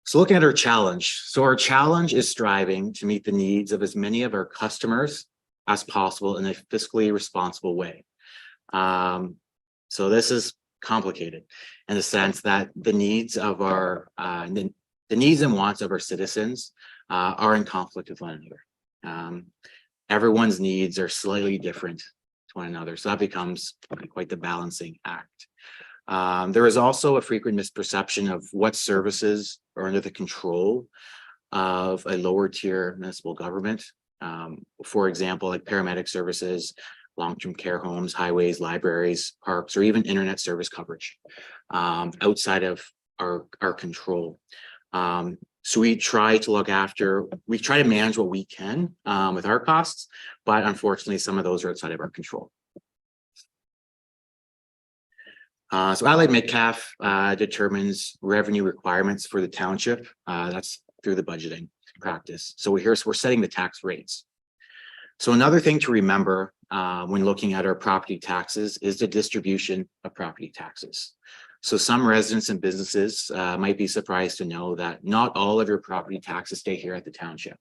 I: So looking at our challenge. So our challenge is striving to meet the needs of as many of our customers as possible in a fiscally responsible way. So this is complicated in the sense that the needs of our the needs and wants of our citizens are in conflict with one another. Everyone's needs are slightly different to one another, so that becomes quite the balancing act. There is also a frequent misperception of what services are under the control of a lower tier municipal government. For example, like paramedic services, long-term care homes, highways, libraries, parks, or even internet service coverage outside of our control. So we try to manage what we can with our costs, but unfortunately, some of those are outside of our control. So Adelaide Metcalfe determines revenue requirements for the township. That's through the budgeting practice. So we're setting the tax rates. So another thing to remember when looking at our property taxes is the distribution of property taxes. So some residents and businesses might be surprised to know that not all of your property taxes stay here at the township.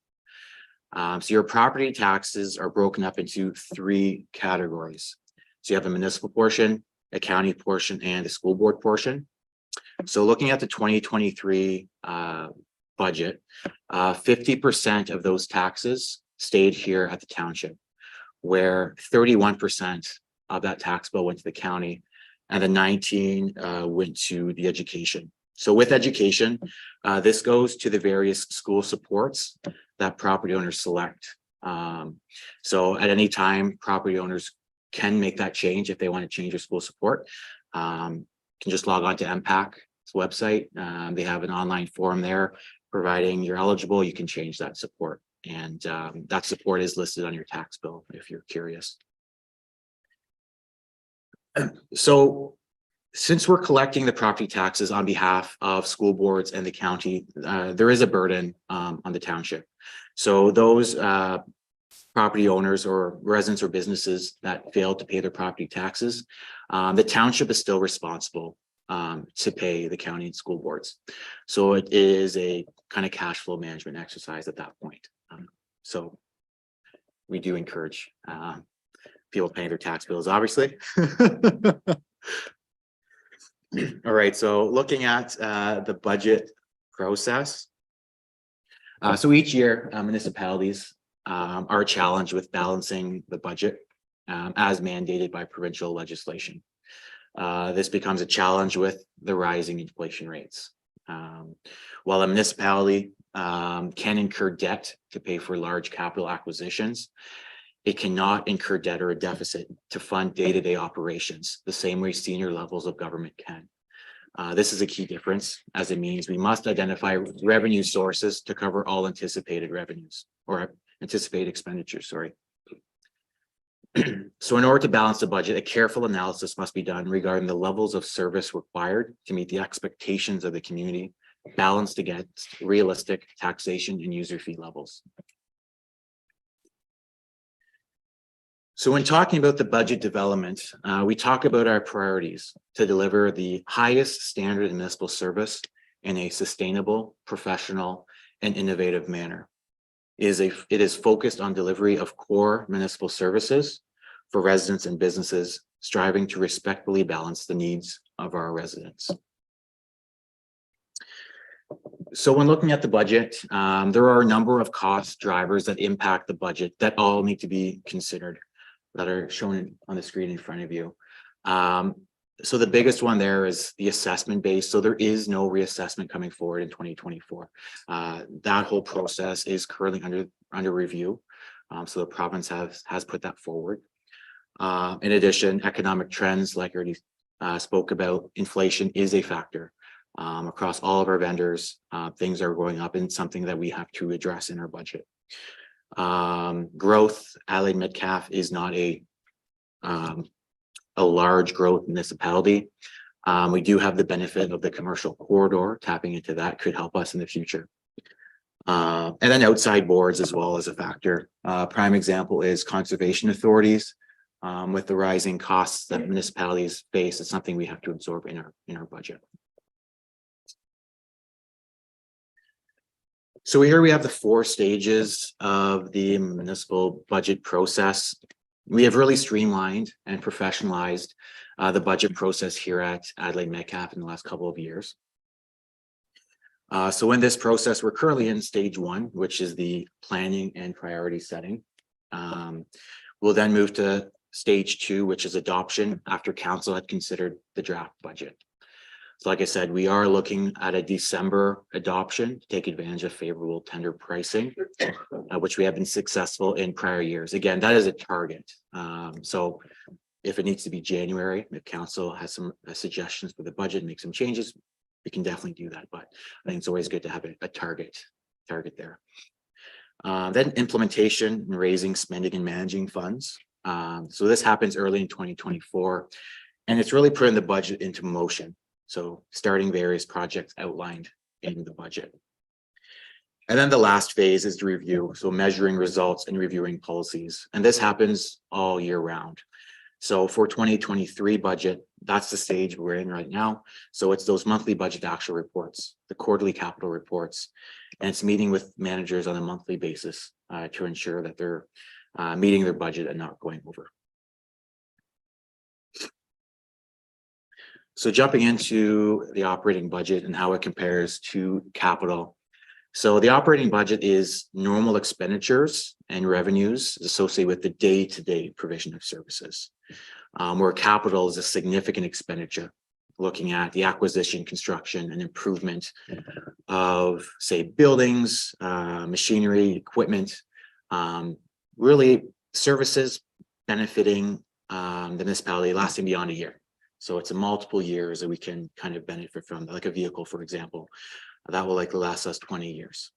I: So your property taxes are broken up into 3 categories. So you have a municipal portion, a county portion, and a school board portion. So looking at the 2023 budget, 50% of those taxes stayed here at the township, where 31% of that tax bill went to the county, and the 19 went to the education. So with education, this goes to the various school supports that property owners select. So at any time, property owners can make that change if they want to change their school support. Can just log on to MPAC's website. They have an online form there. Providing you're eligible, you can change that support. And that support is listed on your tax bill if you're curious. So since we're collecting the property taxes on behalf of school boards and the county, there is a burden on the township. So those property owners or residents or businesses that fail to pay their property taxes, the township is still responsible to pay the county and school boards. So it is a kind of cash flow management exercise at that point. So we do encourage people paying their tax bills, obviously. All right, so looking at the budget process. So each year, municipalities are challenged with balancing the budget as mandated by provincial legislation. This becomes a challenge with the rising inflation rates. While a municipality can incur debt to pay for large capital acquisitions, it cannot incur debt or a deficit to fund day-to-day operations, the same way senior levels of government can. This is a key difference, as it means we must identify revenue sources to cover all anticipated revenues or anticipated expenditures, sorry. So in order to balance the budget, a careful analysis must be done regarding the levels of service required to meet the expectations of the community, balanced against realistic taxation and user fee levels. So when talking about the budget development, we talk about our priorities to deliver the highest standard municipal service in a sustainable, professional, and innovative manner. It is focused on delivery of core municipal services for residents and businesses, striving to respectfully balance the needs of our residents. So when looking at the budget, there are a number of cost drivers that impact the budget that all need to be considered, that are shown on the screen in front of you. So the biggest one there is the assessment base. So there is no reassessment coming forward in 2024. That whole process is currently under review. So the province has put that forward. In addition, economic trends, like I already spoke about, inflation is a factor. Across all of our vendors, things are going up, and something that we have to address in our budget. Growth, Adelaide Metcalfe is not a large growth municipality. We do have the benefit of the commercial corridor. Tapping into that could help us in the future. And then outside boards as well as a factor. Prime example is conservation authorities. With the rising costs that municipalities face, it's something we have to absorb in our budget. So here we have the 4 stages of the municipal budget process. We have really streamlined and professionalized the budget process here at Adelaide Metcalfe in the last couple of years. So in this process, we're currently in stage 1, which is the planning and priority setting. We'll then move to stage 2, which is adoption after council had considered the draft budget. So like I said, we are looking at a December adoption to take advantage of favorable tender pricing, which we have been successful in prior years. Again, that is a target. So if it needs to be January, if council has some suggestions for the budget, make some changes, we can definitely do that. But I think it's always good to have a target there. Then implementation and raising, spending and managing funds. So this happens early in 2024, and it's really putting the budget into motion. So starting various projects outlined in the budget. And then the last phase is the review. So measuring results and reviewing policies. And this happens all year round. So for 2023 budget, that's the stage we're in right now. So it's those monthly budget actual reports, the quarterly capital reports, and it's meeting with managers on a monthly basis to ensure that they're meeting their budget and not going over. So jumping into the operating budget and how it compares to capital. So the operating budget is normal expenditures and revenues associated with the day-to-day provision of services, where capital is a significant expenditure, looking at the acquisition, construction, and improvement of, say, buildings, machinery, equipment, really services benefiting the municipality lasting beyond a year. So it's a multiple years that we can kind of benefit from, like a vehicle, for example, that will likely last us 20 years.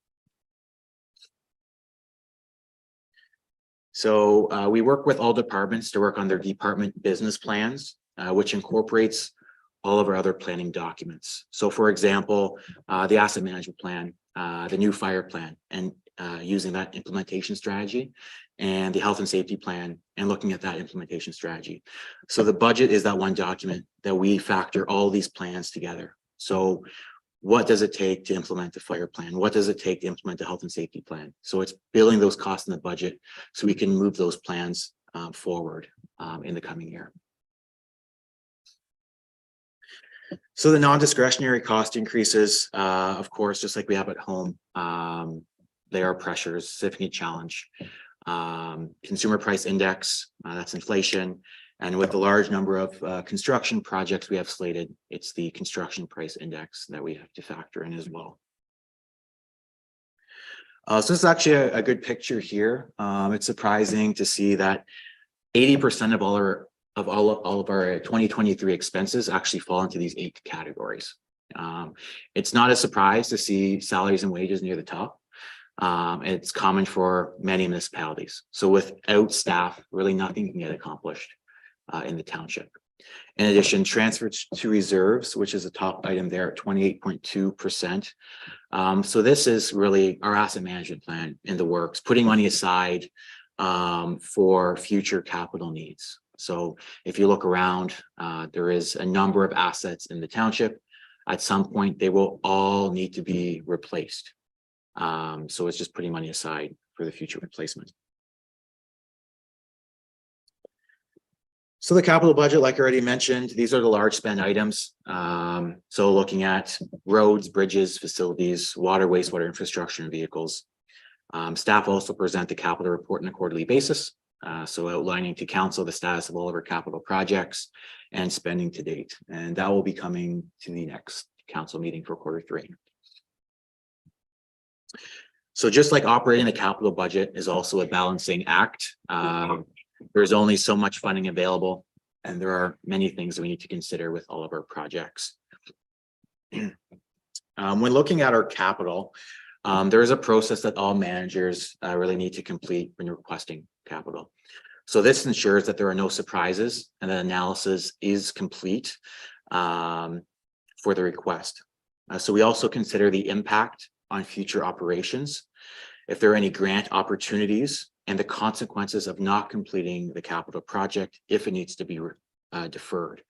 I: So we work with all departments to work on their department business plans, which incorporates all of our other planning documents. So for example, the asset management plan, the new fire plan, and using that implementation strategy, and the health and safety plan, and looking at that implementation strategy. So the budget is that one document that we factor all these plans together. So what does it take to implement the fire plan? What does it take to implement the health and safety plan? So it's building those costs in the budget so we can move those plans forward in the coming year. So the non-discretionary cost increases, of course, just like we have at home, they are pressures, significant challenge. Consumer price index, that's inflation. And with the large number of construction projects we have slated, it's the construction price index that we have to factor in as well. So this is actually a good picture here. It's surprising to see that 80% of all of our 2023 expenses actually fall into these 8 categories. It's not a surprise to see salaries and wages near the top. It's common for many municipalities. So without staff, really nothing can get accomplished in the township. In addition, transfers to reserves, which is the top item there at 28.2%. So this is really our asset management plan in the works, putting money aside for future capital needs. So if you look around, there is a number of assets in the township. At some point, they will all need to be replaced. So it's just putting money aside for the future replacement. So the capital budget, like I already mentioned, these are the large spend items. So looking at roads, bridges, facilities, water, wastewater infrastructure, and vehicles. Staff also present the capital report on a quarterly basis. So outlining to council the status of all of our capital projects and spending to date. And that will be coming to the next council meeting for Q3. So just like operating the capital budget is also a balancing act. There's only so much funding available, and there are many things that we need to consider with all of our projects. When looking at our capital, there is a process that all managers really need to complete when requesting capital. So this ensures that there are no surprises and that analysis is complete for the request. So we also consider the impact on future operations, if there are any grant opportunities, and the consequences of not completing the capital project if it needs to be deferred.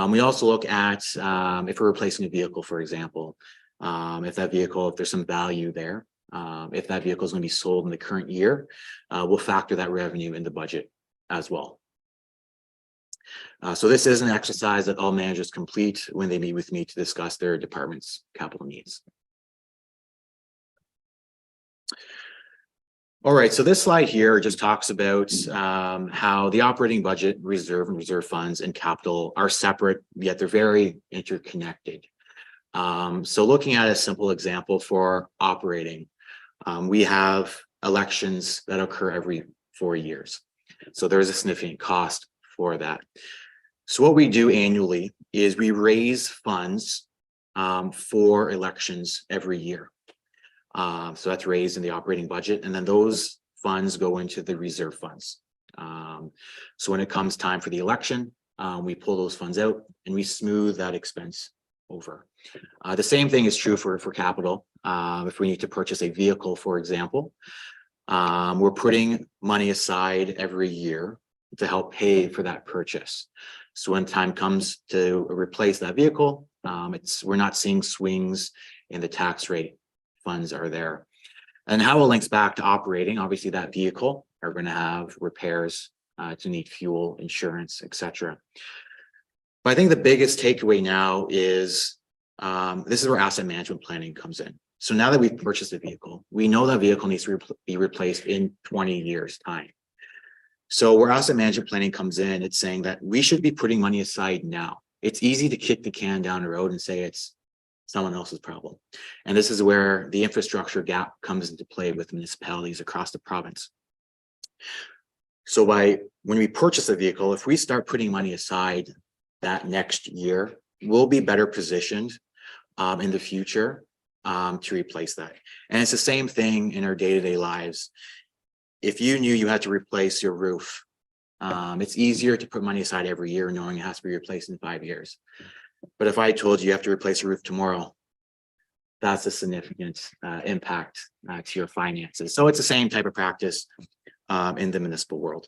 I: We also look at if we're replacing a vehicle, for example, if there's some value there, if that vehicle is going to be sold in the current year, we'll factor that revenue in the budget as well. So this is an exercise that all managers complete when they meet with me to discuss their department's capital needs. All right, so this slide here just talks about how the operating budget, reserve and reserve funds and capital are separate, yet they're very interconnected. So looking at a simple example for operating, we have elections that occur every 4 years. So there's a significant cost for that. So what we do annually is we raise funds for elections every year. So that's raised in the operating budget, and then those funds go into the reserve funds. So when it comes time for the election, we pull those funds out and we smooth that expense over. The same thing is true for capital. If we need to purchase a vehicle, for example, we're putting money aside every year to help pay for that purchase. So when time comes to replace that vehicle, we're not seeing swings in the tax rate. Funds are there. And how it links back to operating, obviously that vehicle are going to have repairs to need fuel, insurance, etc. But I think the biggest takeaway now is this is where asset management planning comes in. So now that we've purchased a vehicle, we know that vehicle needs to be replaced in 20 years' time. So where asset management planning comes in, it's saying that we should be putting money aside now. It's easy to kick the can down the road and say it's someone else's problem. And this is where the infrastructure gap comes into play with municipalities across the province. So when we purchase a vehicle, if we start putting money aside that next year, we'll be better positioned in the future to replace that. And it's the same thing in our day-to-day lives. If you knew you had to replace your roof, it's easier to put money aside every year knowing it has to be replaced in 5 years. But if I told you have to replace your roof tomorrow, that's a significant impact to your finances. So it's the same type of practice in the municipal world.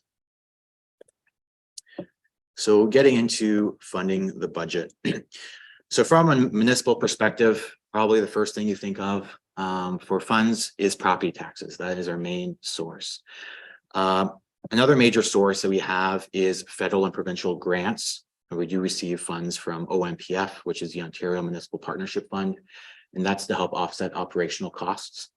I: So getting into funding the budget. So from a municipal perspective, probably the first thing you think of for funds is property taxes. That is our main source. Another major source that we have is federal and provincial grants. We do receive funds from OMPF, which is the Ontario Municipal Partnership Fund, and that's to help offset operational costs.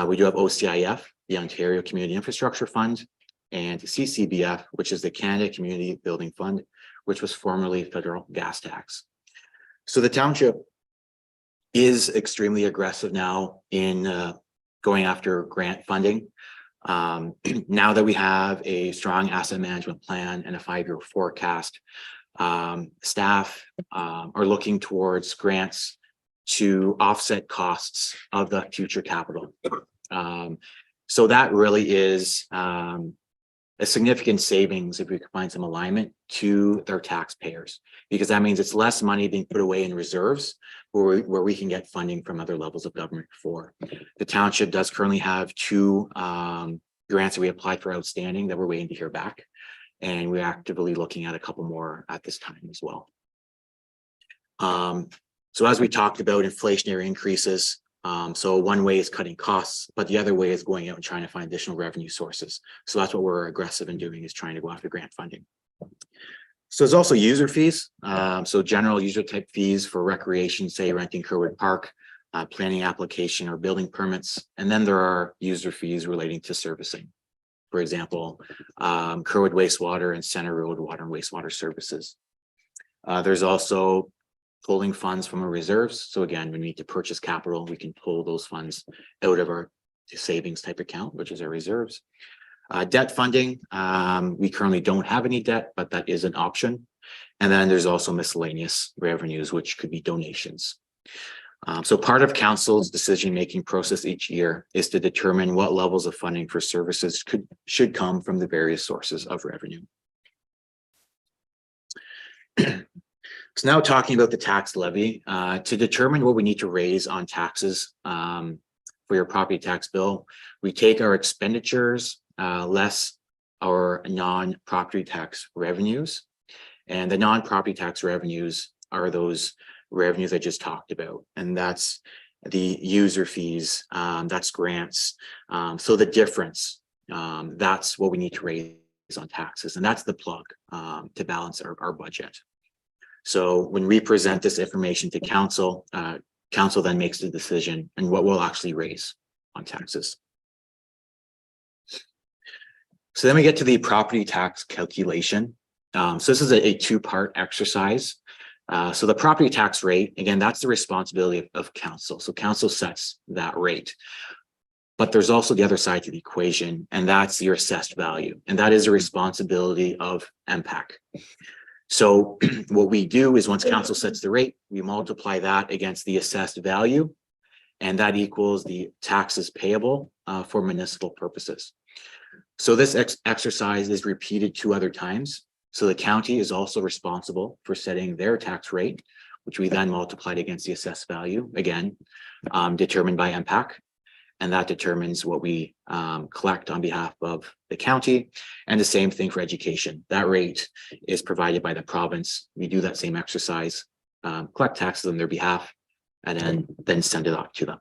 I: We do have OCIF, the Ontario Community Infrastructure Fund, and CCBF, which is the Canada Community Building Fund, which was formerly federal gas tax. So the township is extremely aggressive now in going after grant funding. Now that we have a strong asset management plan and a 5-year forecast, staff are looking towards grants to offset costs of the future capital. So that really is a significant savings if we can find some alignment to their taxpayers, because that means it's less money being put away in reserves where we can get funding from other levels of government for. The township does currently have 2 grants that we applied for outstanding that we're waiting to hear back. And we're actively looking at a couple more at this time as well. So as we talked about inflationary increases, so one way is cutting costs, but the other way is going out and trying to find additional revenue sources. So that's what we're aggressive in doing, is trying to go after grant funding. So there's also user fees. So general user type fees for recreation, say renting Kerwood Park, planning application or building permits. And then there are user fees relating to servicing. For example, Kerwood Wastewater and Center Road Water and Wastewater Services. There's also pulling funds from our reserves. So again, when we need to purchase capital, we can pull those funds out of our savings type account, which is our reserves. Debt funding, we currently don't have any debt, but that is an option. And then there's also miscellaneous revenues, which could be donations. So part of council's decision-making process each year is to determine what levels of funding for services should come from the various sources of revenue. So now talking about the tax levy, to determine what we need to raise on taxes for your property tax bill, we take our expenditures less our non-property tax revenues. And the non-property tax revenues are those revenues I just talked about, and that's the user fees, that's grants. So the difference, that's what we need to raise on taxes, and that's the plug to balance our budget. So when we present this information to council, council then makes the decision and what we'll actually raise on taxes. So then we get to the property tax calculation. So this is a two-part exercise. So the property tax rate, again, that's the responsibility of council. So council sets that rate. But there's also the other side to the equation, and that's your assessed value. And that is a responsibility of MPAC. So what we do is once council sets the rate, we multiply that against the assessed value, and that equals the taxes payable for municipal purposes. So this exercise is repeated 2 other times. So the county is also responsible for setting their tax rate, which we then multiplied against the assessed value, again, determined by MPAC. And that determines what we collect on behalf of the county. And the same thing for education. That rate is provided by the province. We do that same exercise, collect taxes on their behalf, and then send it off to them.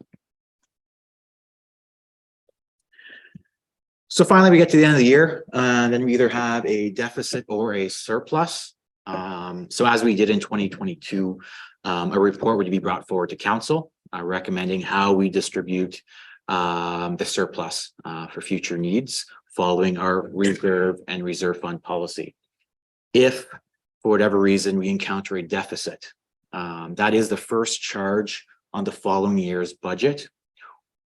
I: So finally, we get to the end of the year, then we either have a deficit or a surplus. So as we did in 2022, a report would be brought forward to council, recommending how we distribute the surplus for future needs following our reserve and reserve fund policy. If for whatever reason we encounter a deficit, that is the first charge on the following year's budget.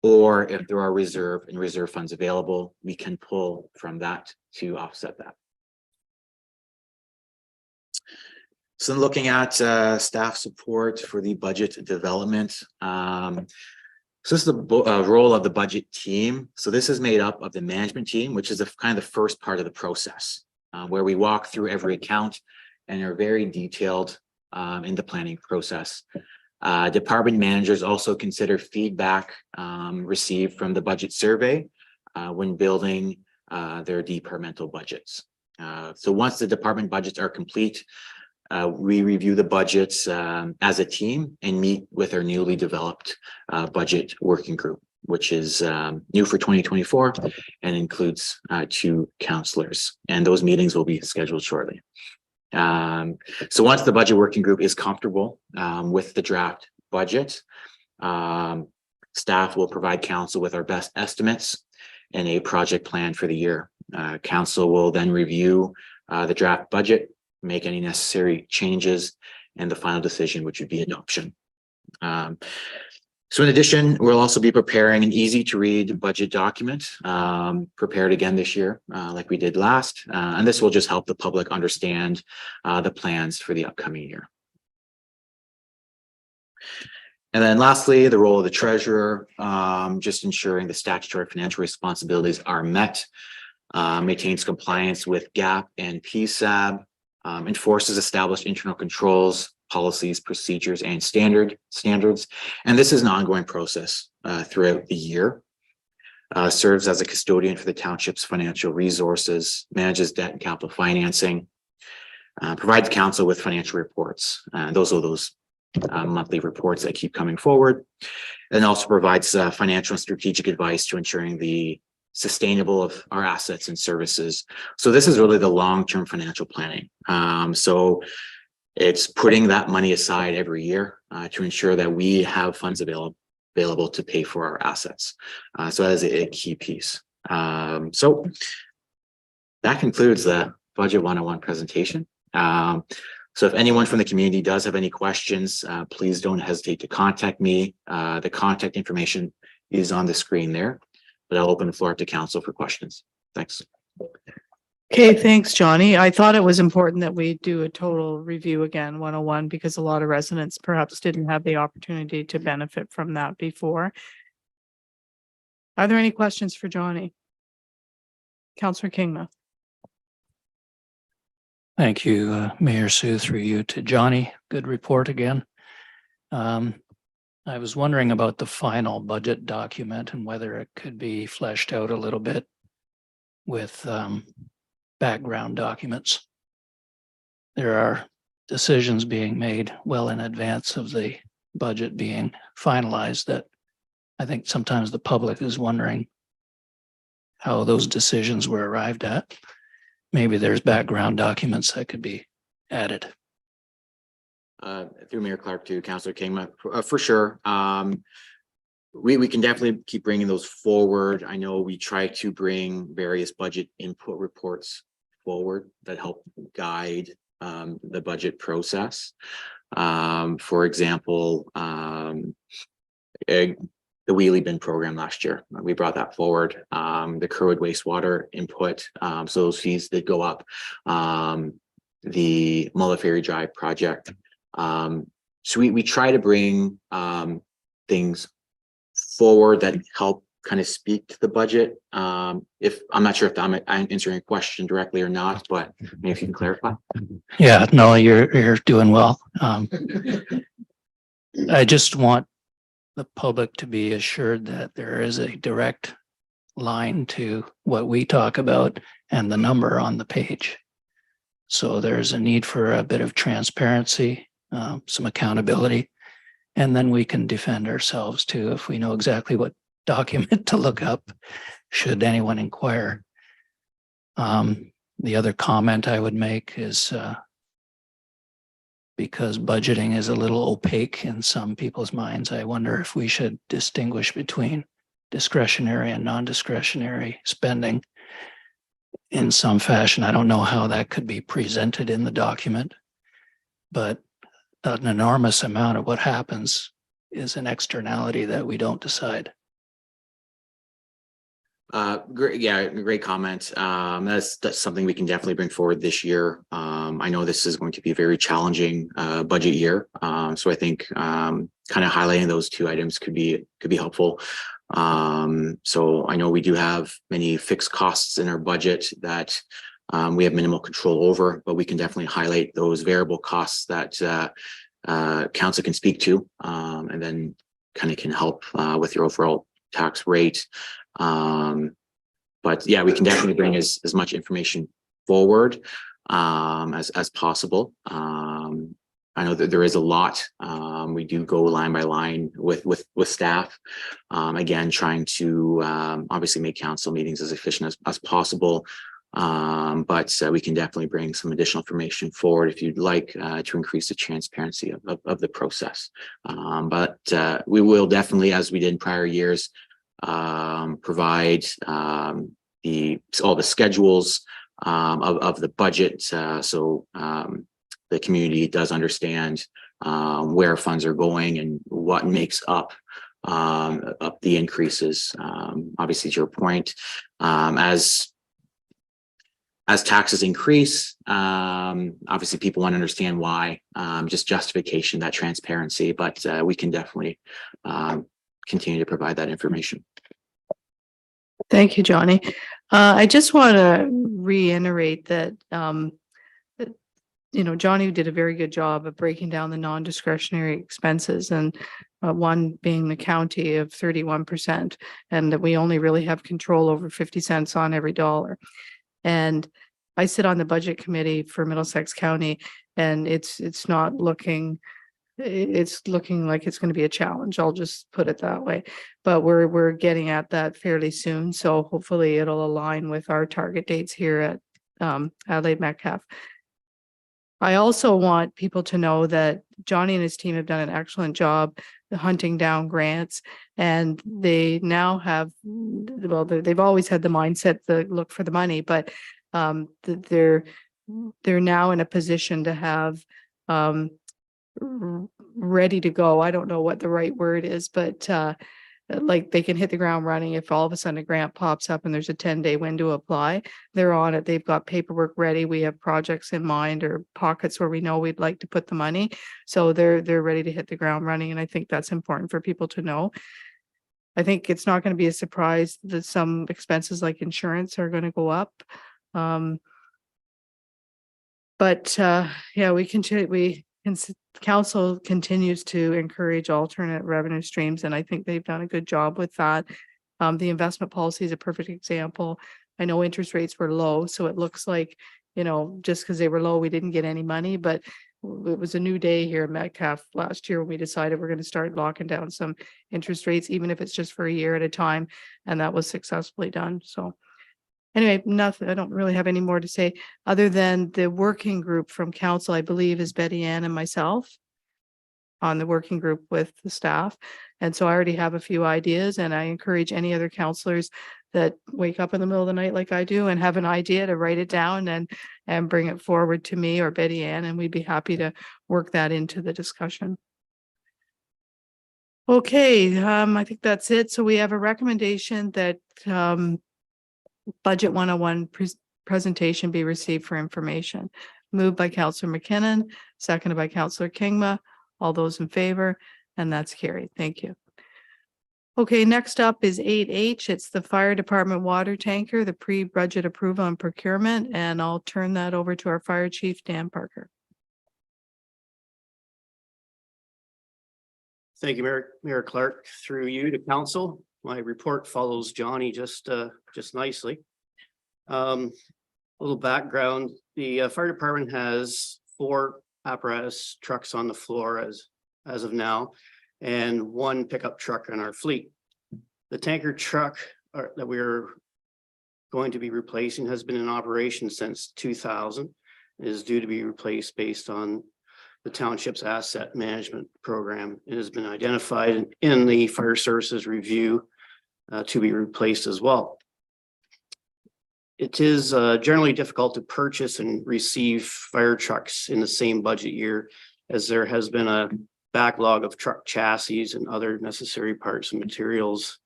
I: Or if there are reserve and reserve funds available, we can pull from that to offset that. So looking at staff support for the budget development. So this is the role of the budget team. So this is made up of the management team, which is kind of the first part of the process, where we walk through every account and are very detailed in the planning process. Department managers also consider feedback received from the budget survey when building their departmental budgets. So once the department budgets are complete, we review the budgets as a team and meet with our newly developed budget working group, which is new for 2024 and includes 2 councillors. And those meetings will be scheduled shortly. So once the budget working group is comfortable with the draft budget, staff will provide council with our best estimates and a project plan for the year. Council will then review the draft budget, make any necessary changes, and the final decision, which would be adoption. So in addition, we'll also be preparing an easy to read budget document, prepared again this year, like we did last. And this will just help the public understand the plans for the upcoming year. And then lastly, the role of the treasurer, just ensuring the statutory financial responsibilities are met, maintains compliance with GAAP and PSAB, enforces established internal controls, policies, procedures, and standards. And this is an ongoing process throughout the year. Serves as a custodian for the township's financial resources, manages debt and capital financing, provides council with financial reports. Those are those monthly reports that keep coming forward, and also provides financial and strategic advice to ensuring the sustainable of our assets and services. So this is really the long-term financial planning. So it's putting that money aside every year to ensure that we have funds available to pay for our assets. So that is a key piece. So that concludes the Budget 101 presentation. So if anyone from the community does have any questions, please don't hesitate to contact me. The contact information is on the screen there, but I'll open the floor up to council for questions. Thanks.
B: Okay, thanks, Johnny. I thought it was important that we do a total review again, 101, because a lot of residents perhaps didn't have the opportunity to benefit from that before. Are there any questions for Johnny? Councillor Kingma.
G: Thank you, Mayor Sue, through you to Johnny. Good report again. I was wondering about the final budget document and whether it could be fleshed out a little bit with background documents. There are decisions being made well in advance of the budget being finalized that I think sometimes the public is wondering how those decisions were arrived at. Maybe there's background documents that could be added.
I: Through Mayor Clark to Councillor King, for sure. We can definitely keep bringing those forward. I know we try to bring various budget input reports forward that help guide the budget process. For example, the wheelie bin program last year, we brought that forward. The Kerwood wastewater input, so those fees did go up. The Mulla Ferry Drive project. So we try to bring things forward that help kind of speak to the budget. If I'm not sure if I'm answering a question directly or not, but maybe if you can clarify.
G: Yeah, no, you're doing well. I just want the public to be assured that there is a direct line to what we talk about and the number on the page. So there's a need for a bit of transparency, some accountability, and then we can defend ourselves too if we know exactly what document to look up should anyone inquire. The other comment I would make is because budgeting is a little opaque in some people's minds, I wonder if we should distinguish between discretionary and non-discretionary spending in some fashion. I don't know how that could be presented in the document, but an enormous amount of what happens is an externality that we don't decide.
I: Great, yeah, great comment. That's something we can definitely bring forward this year. I know this is going to be a very challenging budget year, so I think kind of highlighting those two items could be helpful. So I know we do have many fixed costs in our budget that we have minimal control over, but we can definitely highlight those variable costs that council can speak to, and then kind of can help with your overall tax rate. But yeah, we can definitely bring as much information forward as possible. I know that there is a lot. We do go line by line with staff. Again, trying to obviously make council meetings as efficient as possible. But we can definitely bring some additional information forward if you'd like to increase the transparency of the process. But we will definitely, as we did in prior years, provide all the schedules of the budget, so the community does understand where funds are going and what makes up the increases. Obviously, to your point, as taxes increase, obviously people want to understand why, just justification, that transparency, but we can definitely continue to provide that information.
B: Thank you, Johnny. I just want to reiterate that, Johnny did a very good job of breaking down the non-discretionary expenses, and one being the county of 31%, and that we only really have control over 50 cents on every dollar. And I sit on the budget committee for Middlesex County, and it's not looking, it's looking like it's going to be a challenge. I'll just put it that way. But we're getting at that fairly soon. So hopefully it'll align with our target dates here at Adelaide Metcalfe. I also want people to know that Johnny and his team have done an excellent job hunting down grants, and they now have, well, they've always had the mindset to look for the money, but they're now in a position to have ready to go. I don't know what the right word is, but like they can hit the ground running if all of a sudden a grant pops up and there's a 10-day window to apply. They're on it. They've got paperwork ready. We have projects in mind or pockets where we know we'd like to put the money. So they're ready to hit the ground running. And I think that's important for people to know. I think it's not going to be a surprise that some expenses like insurance are going to go up. But council continues to encourage alternate revenue streams, and I think they've done a good job with that. The investment policy is a perfect example. I know interest rates were low, so it looks like, just because they were low, we didn't get any money, but it was a new day here in Metcalfe last year when we decided we're going to start locking down some interest rates, even if it's just for a year at a time, and that was successfully done. So anyway, nothing, I don't really have any more to say other than the working group from council, I believe, is Betty Ann and myself. on the working group with the staff. And so I already have a few ideas, and I encourage any other counselors that wake up in the middle of the night like I do and have an idea to write it down and bring it forward to me or Betty Ann, and we'd be happy to work that into the discussion. Okay, I think that's it. So we have a recommendation that Budget 101 presentation be received for information. Moved by Counselor McKinnon, seconded by Counselor Kingma. All those in favor, and that's carried. Thank you. Okay, next up is 8H. It's the fire department water tanker, the pre-budget approval and procurement, and I'll turn that over to our fire chief, Dan Parker.
J: Thank you, Mayor Clark. Through you to council. My report follows Johnny just nicely. A little background, the fire department has 4 apparatus trucks on the floor as of now, and 1 pickup truck in our fleet. The tanker truck that we're going to be replacing has been in operation since 2000. It is due to be replaced based on the township's asset management program. It has been identified in the fire services review to be replaced as well. It is generally difficult to purchase and receive fire trucks in the same budget year, as there has been a backlog of truck chassis and other necessary parts and materials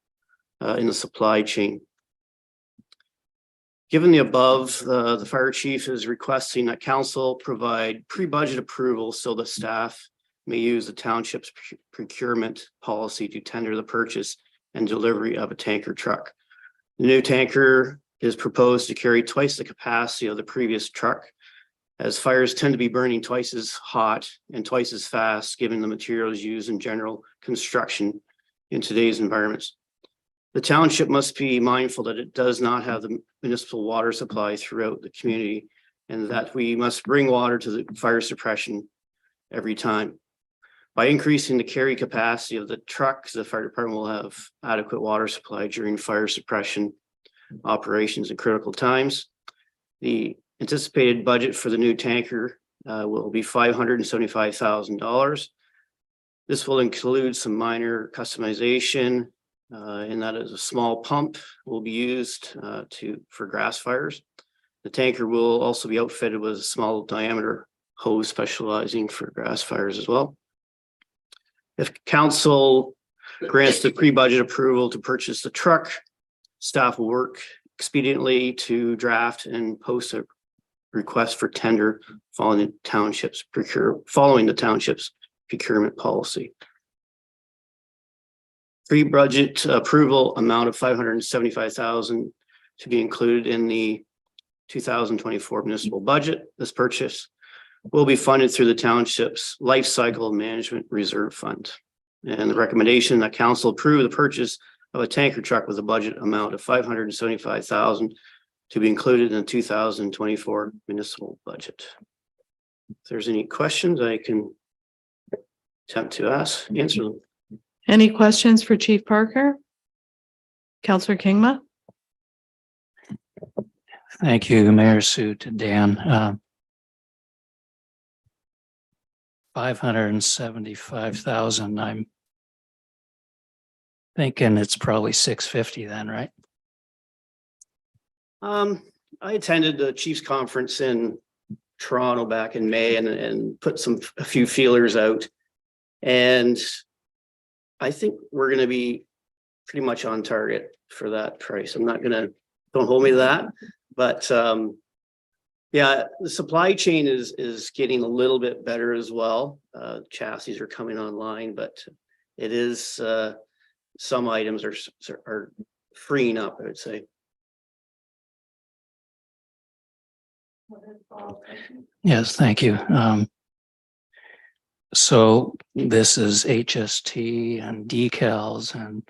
J: in the supply chain. Given the above, the fire chief is requesting that council provide pre-budget approval so the staff may use the township's procurement policy to tender the purchase and delivery of a tanker truck. The new tanker is proposed to carry twice the capacity of the previous truck, as fires tend to be burning twice as hot and twice as fast, given the materials used in general construction in today's environments. The township must be mindful that it does not have the municipal water supply throughout the community, and that we must bring water to the fire suppression every time. By increasing the carry capacity of the trucks, the fire department will have adequate water supply during fire suppression operations in critical times. The anticipated budget for the new tanker will be $575,000. This will include some minor customization, and that is a small pump will be used for grass fires. The tanker will also be outfitted with a small diameter hose specializing for grass fires as well. If council grants the pre-budget approval to purchase the truck, staff will work expediently to draft and post a request for tender following the township's procurement policy. Pre-budget approval amount of $575,000 to be included in the 2024 municipal budget. This purchase will be funded through the township's life cycle management reserve fund. And the recommendation that council approve the purchase of a tanker truck with a budget amount of $575,000 to be included in the 2024 municipal budget. If there's any questions, I can attempt to answer them.
B: Any questions for Chief Parker? Counselor Kingma?
G: Thank you, Mayor Sue, to Dan. 575,000. I'm thinking it's probably 650 then, right?
J: I attended the Chiefs conference in Toronto back in May and put a few feelers out. And I think we're going to be pretty much on target for that price. Don't hold me to that, but yeah, the supply chain is getting a little bit better as well. Chassis are coming online, but it is some items are freeing up, I would say.
G: Yes, thank you. So this is HST and decals and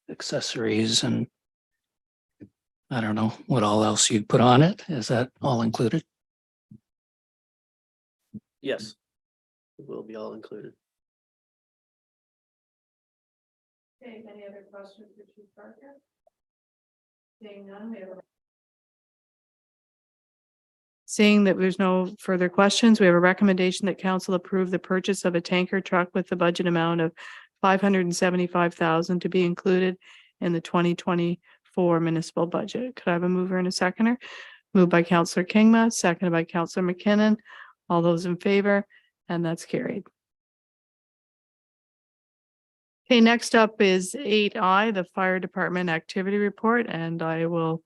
G: accessories and I don't know what all else you'd put on it. Is that all included?
J: Yes, it will be all included.
B: Okay, any other questions for Chief Parker? Seeing that there's no further questions, we have a recommendation that council approve the purchase of a tanker truck with the budget amount of $575,000 to be included in the 2024 municipal budget. Could I have a mover and a seconder? Moved by Councillor Kingma, seconded by Councillor McKinnon. All those in favor, and that's carried. Okay, next up is 8I, the Fire Department Activity Report, and I will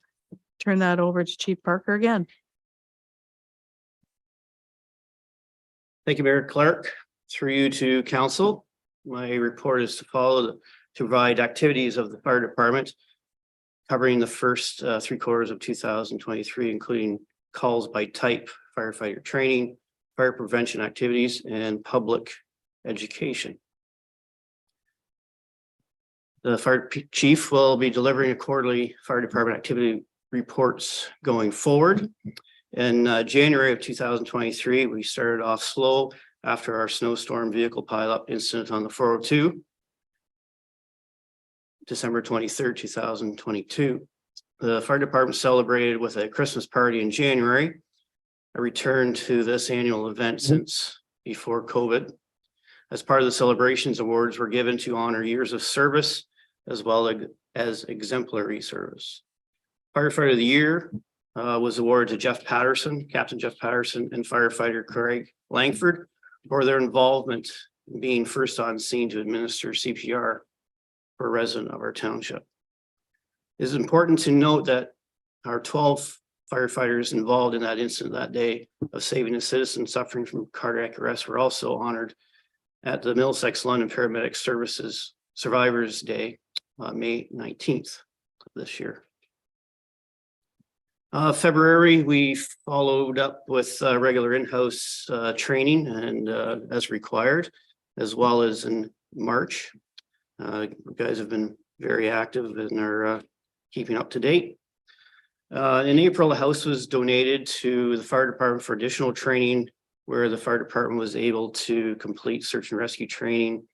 B: turn that over to Chief Parker again.
J: Thank you, Mayor Clark. Through you to council. My report is to provide activities of the fire department covering the first 3 quarters of 2023, including calls by type, firefighter training, fire prevention activities, and public education. The fire chief will be delivering a quarterly fire department activity reports going forward. In January of 2023, we started off slow after our snowstorm vehicle pileup incident on the 402. December 23rd, 2022. The fire department celebrated with a Christmas party in January, a return to this annual event since before COVID. As part of the celebrations, awards were given to honor years of service as well as exemplary service. Firefighter of the Year was awarded to Jeff Patterson, Captain Jeff Patterson, and firefighter Craig Langford for their involvement in being first on scene to administer CPR for a resident of our township. It is important to note that our 12 firefighters involved in that incident that day of saving a citizen suffering from cardiac arrest were also honored at the Middlesex London Paramedic Services Survivors Day, May 19th of this year. February, we followed up with regular in-house training and as required, as well as in March. You guys have been very active and are keeping up to date. In April, the house was donated to the fire department for additional training, where the fire department was able to complete search and rescue training,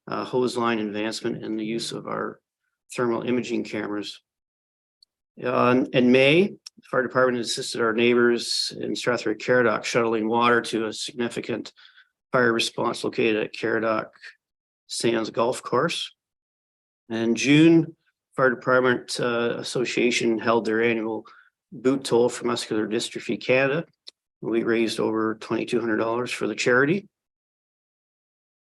J: hose line advancement, and the use of our thermal imaging cameras. In May, the fire department assisted our neighbors in Strathroy Caradoc shuttling water to a significant fire response located at Caradoc Sands Golf Course. In June, Fire Department Association held their annual boot toll for Muscular Dystrophy Canada. We raised over $2,200 for the charity.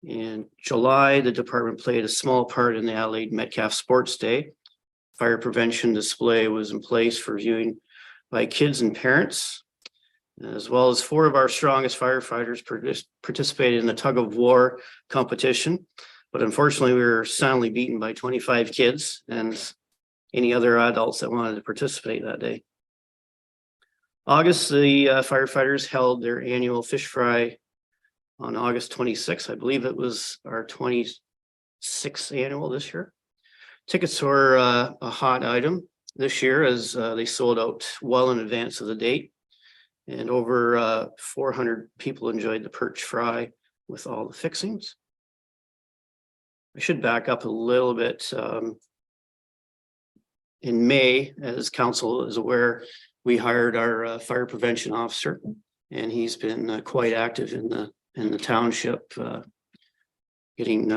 J: In July, the department played a small part in the Adelaide Metcalfe Sports Day. Fire prevention display was in place for viewing by kids and parents, as well as 4 of our strongest firefighters participated in the tug of war competition. But unfortunately, we were soundly beaten by 25 kids and any other adults that wanted to participate that day. August, the firefighters held their annual fish fry on August 26th. I believe it was our 26th annual this year. Tickets were a hot item this year as they sold out well in advance of the date. And over 400 people enjoyed the perch fry with all the fixings. I should back up a little bit. In May, as council is aware, we hired our fire prevention officer, and he's been quite active in the township, getting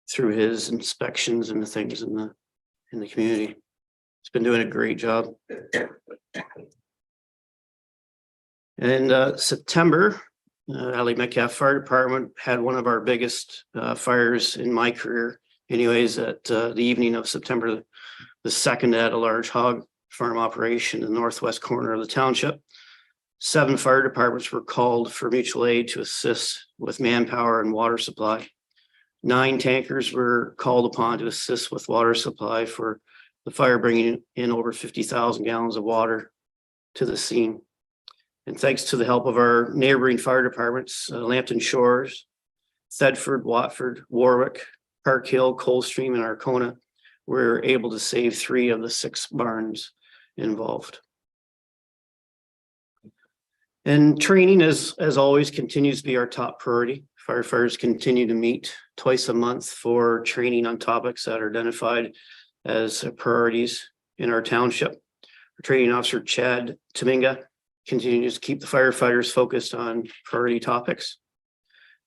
J: through his inspections and the things in the community. He's been doing a great job. In September, Adelaide Metcalfe Fire Department had one of our biggest fires in my career. Anyways, at the evening of September the 2nd, at a large hog farm operation in the northwest corner of the township. 7 fire departments were called for mutual aid to assist with manpower and water supply. 9 tankers were called upon to assist with water supply for the fire, bringing in over 50,000 gallons of water to the scene. And thanks to the help of our neighboring fire departments, Lambton Shores, Thedford, Watford, Warwick, Park Hill, Coldstream, and Arkona, we were able to save 3 of the 6 barns involved. And training, as always, continues to be our top priority. Firefighters continue to meet twice a month for training on topics that are identified as priorities in our township. Our training officer, Chad Tominga, continues to keep the firefighters focused on priority topics.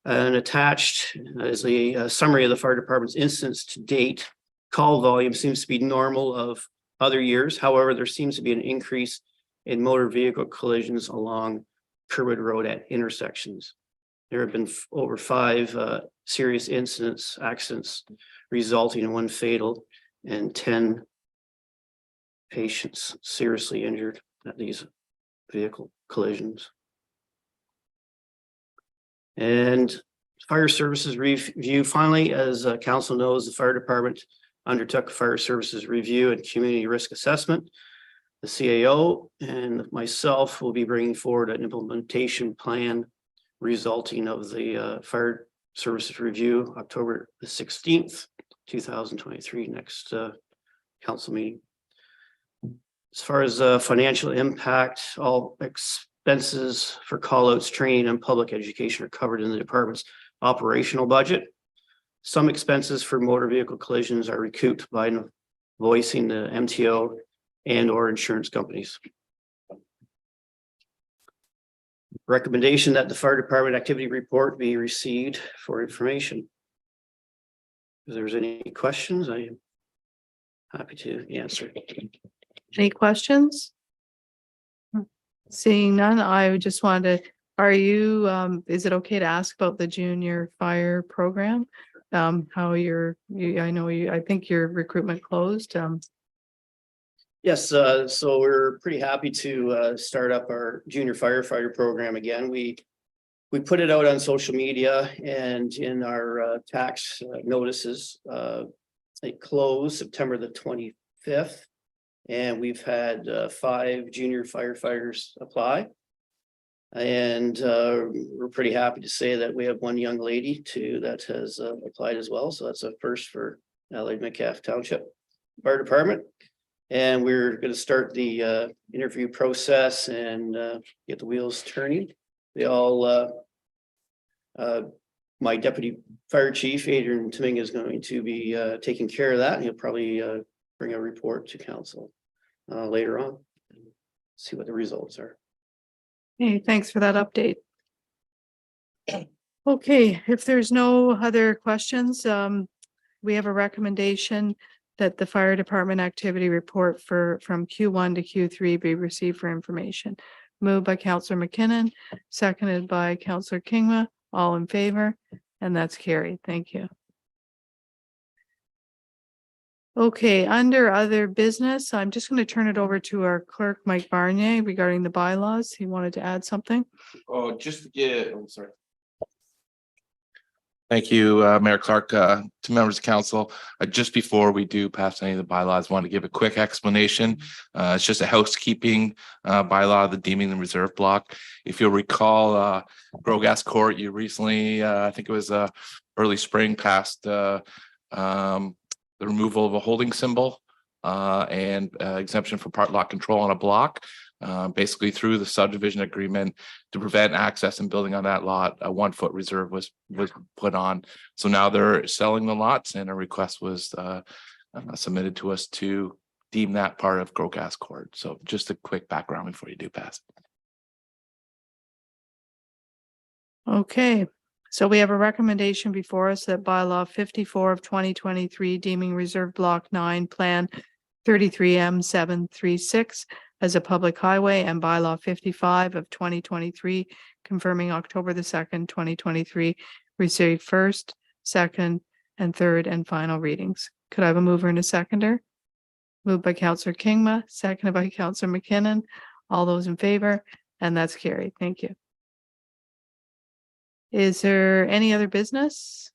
J: And attached is a summary of the fire department's incidents to date. Call volume seems to be normal of other years. However, there seems to be an increase in motor vehicle collisions along Kerwood Road at intersections. There have been over 5 serious accidents resulting in 1 fatal and 10 patients seriously injured at these vehicle collisions. And fire services review, finally, as council knows, the fire department undertook a fire services review and community risk assessment. The CAO and myself will be bringing forward an implementation plan resulting of the fire services review October the 16th, 2023, next council meeting. As far as financial impact, all expenses for callouts, training, and public education are covered in the department's operational budget. Some expenses for motor vehicle collisions are recouped by voicing the MTO and or insurance companies. Recommendation that the fire department activity report be received for information. If there's any questions, I am happy to answer.
B: Any questions? Seeing none, I just wanted to, are you, is it okay to ask about the junior fire program? How I think your recruitment closed.
J: Yes, so we're pretty happy to start up our junior firefighter program again. We put it out on social media and in our tax notices. It closed September the 25th. And we've had 5 junior firefighters apply. And we're pretty happy to say that we have 1 young lady too that has applied as well. So that's a first for Adelaide Metcalfe Township Fire Department. And we're going to start the interview process and get the wheels turning. They all, my deputy fire chief, Adrian Timming, is going to be taking care of that. He'll probably bring a report to council later on. See what the results are.
B: Hey, thanks for that update. Okay, if there's no other questions, we have a recommendation that the fire department activity report from Q1 to Q3 be received for information. Moved by Councillor McKinnon, seconded by Councillor Kingma, all in favor, and that's carried. Thank you. Okay, under other business, I'm just going to turn it over to our clerk, Mike Barnier, regarding the bylaws. He wanted to add something.
K: Oh, I'm sorry. Thank you, Mayor Clark, to members of council. Just before we do pass any of the bylaws, I want to give a quick explanation. It's just a housekeeping bylaw, the deeming the reserve block. If you'll recall, Grogas Court, you recently, I think it was early spring, passed the removal of a holding symbol and exemption for part lot control on a block. Basically through the subdivision agreement to prevent access and building on that lot, a 1-foot reserve was put on. So now they're selling the lots and a request was submitted to us to deem that part of Grogas Court. So just a quick background before you do pass.
B: Okay, so we have a recommendation before us that bylaw 54 of 2023 deeming reserve block 9 plan 33M736 as a public highway and bylaw 55 of 2023 confirming October the 2nd, 2023 received first, second, and third and final readings. Could I have a mover and a seconder? Moved by Councillor Kingma, seconded by Councillor McKinnon. All those in favor, and that's carried. Thank you. Is there any other business?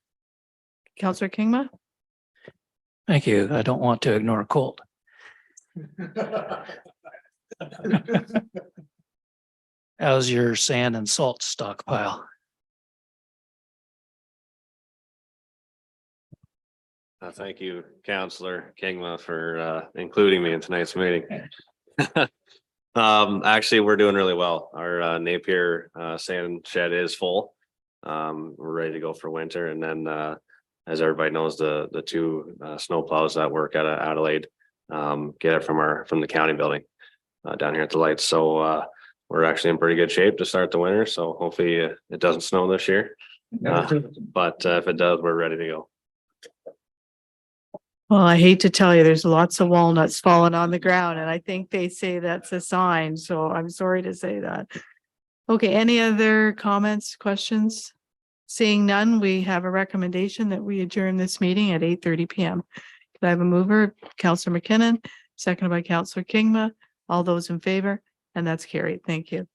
B: Councillor Kingma?
G: Thank you. I don't want to ignore cold. How's your sand and salt stockpile?
L: Thank you, Councillor Kingma, for including me in tonight's meeting. Actually, we're doing really well. Our Napier sand shed is full. We're ready to go for winter, and then as everybody knows, the 2 snow plows that work out of Adelaide get it from the county building down here at the lights. So we're actually in pretty good shape to start the winter, so hopefully it doesn't snow this year. But if it does, we're ready to go.
B: Well, I hate to tell you, there's lots of walnuts falling on the ground and I think they say that's a sign. So I'm sorry to say that. Okay, any other comments, questions? Seeing none, we have a recommendation that we adjourn this meeting at 8:30 PM. Could I have a mover? Counselor McKinnon, seconded by Counselor Kingma. All those in favor, and that's carried. Thank you.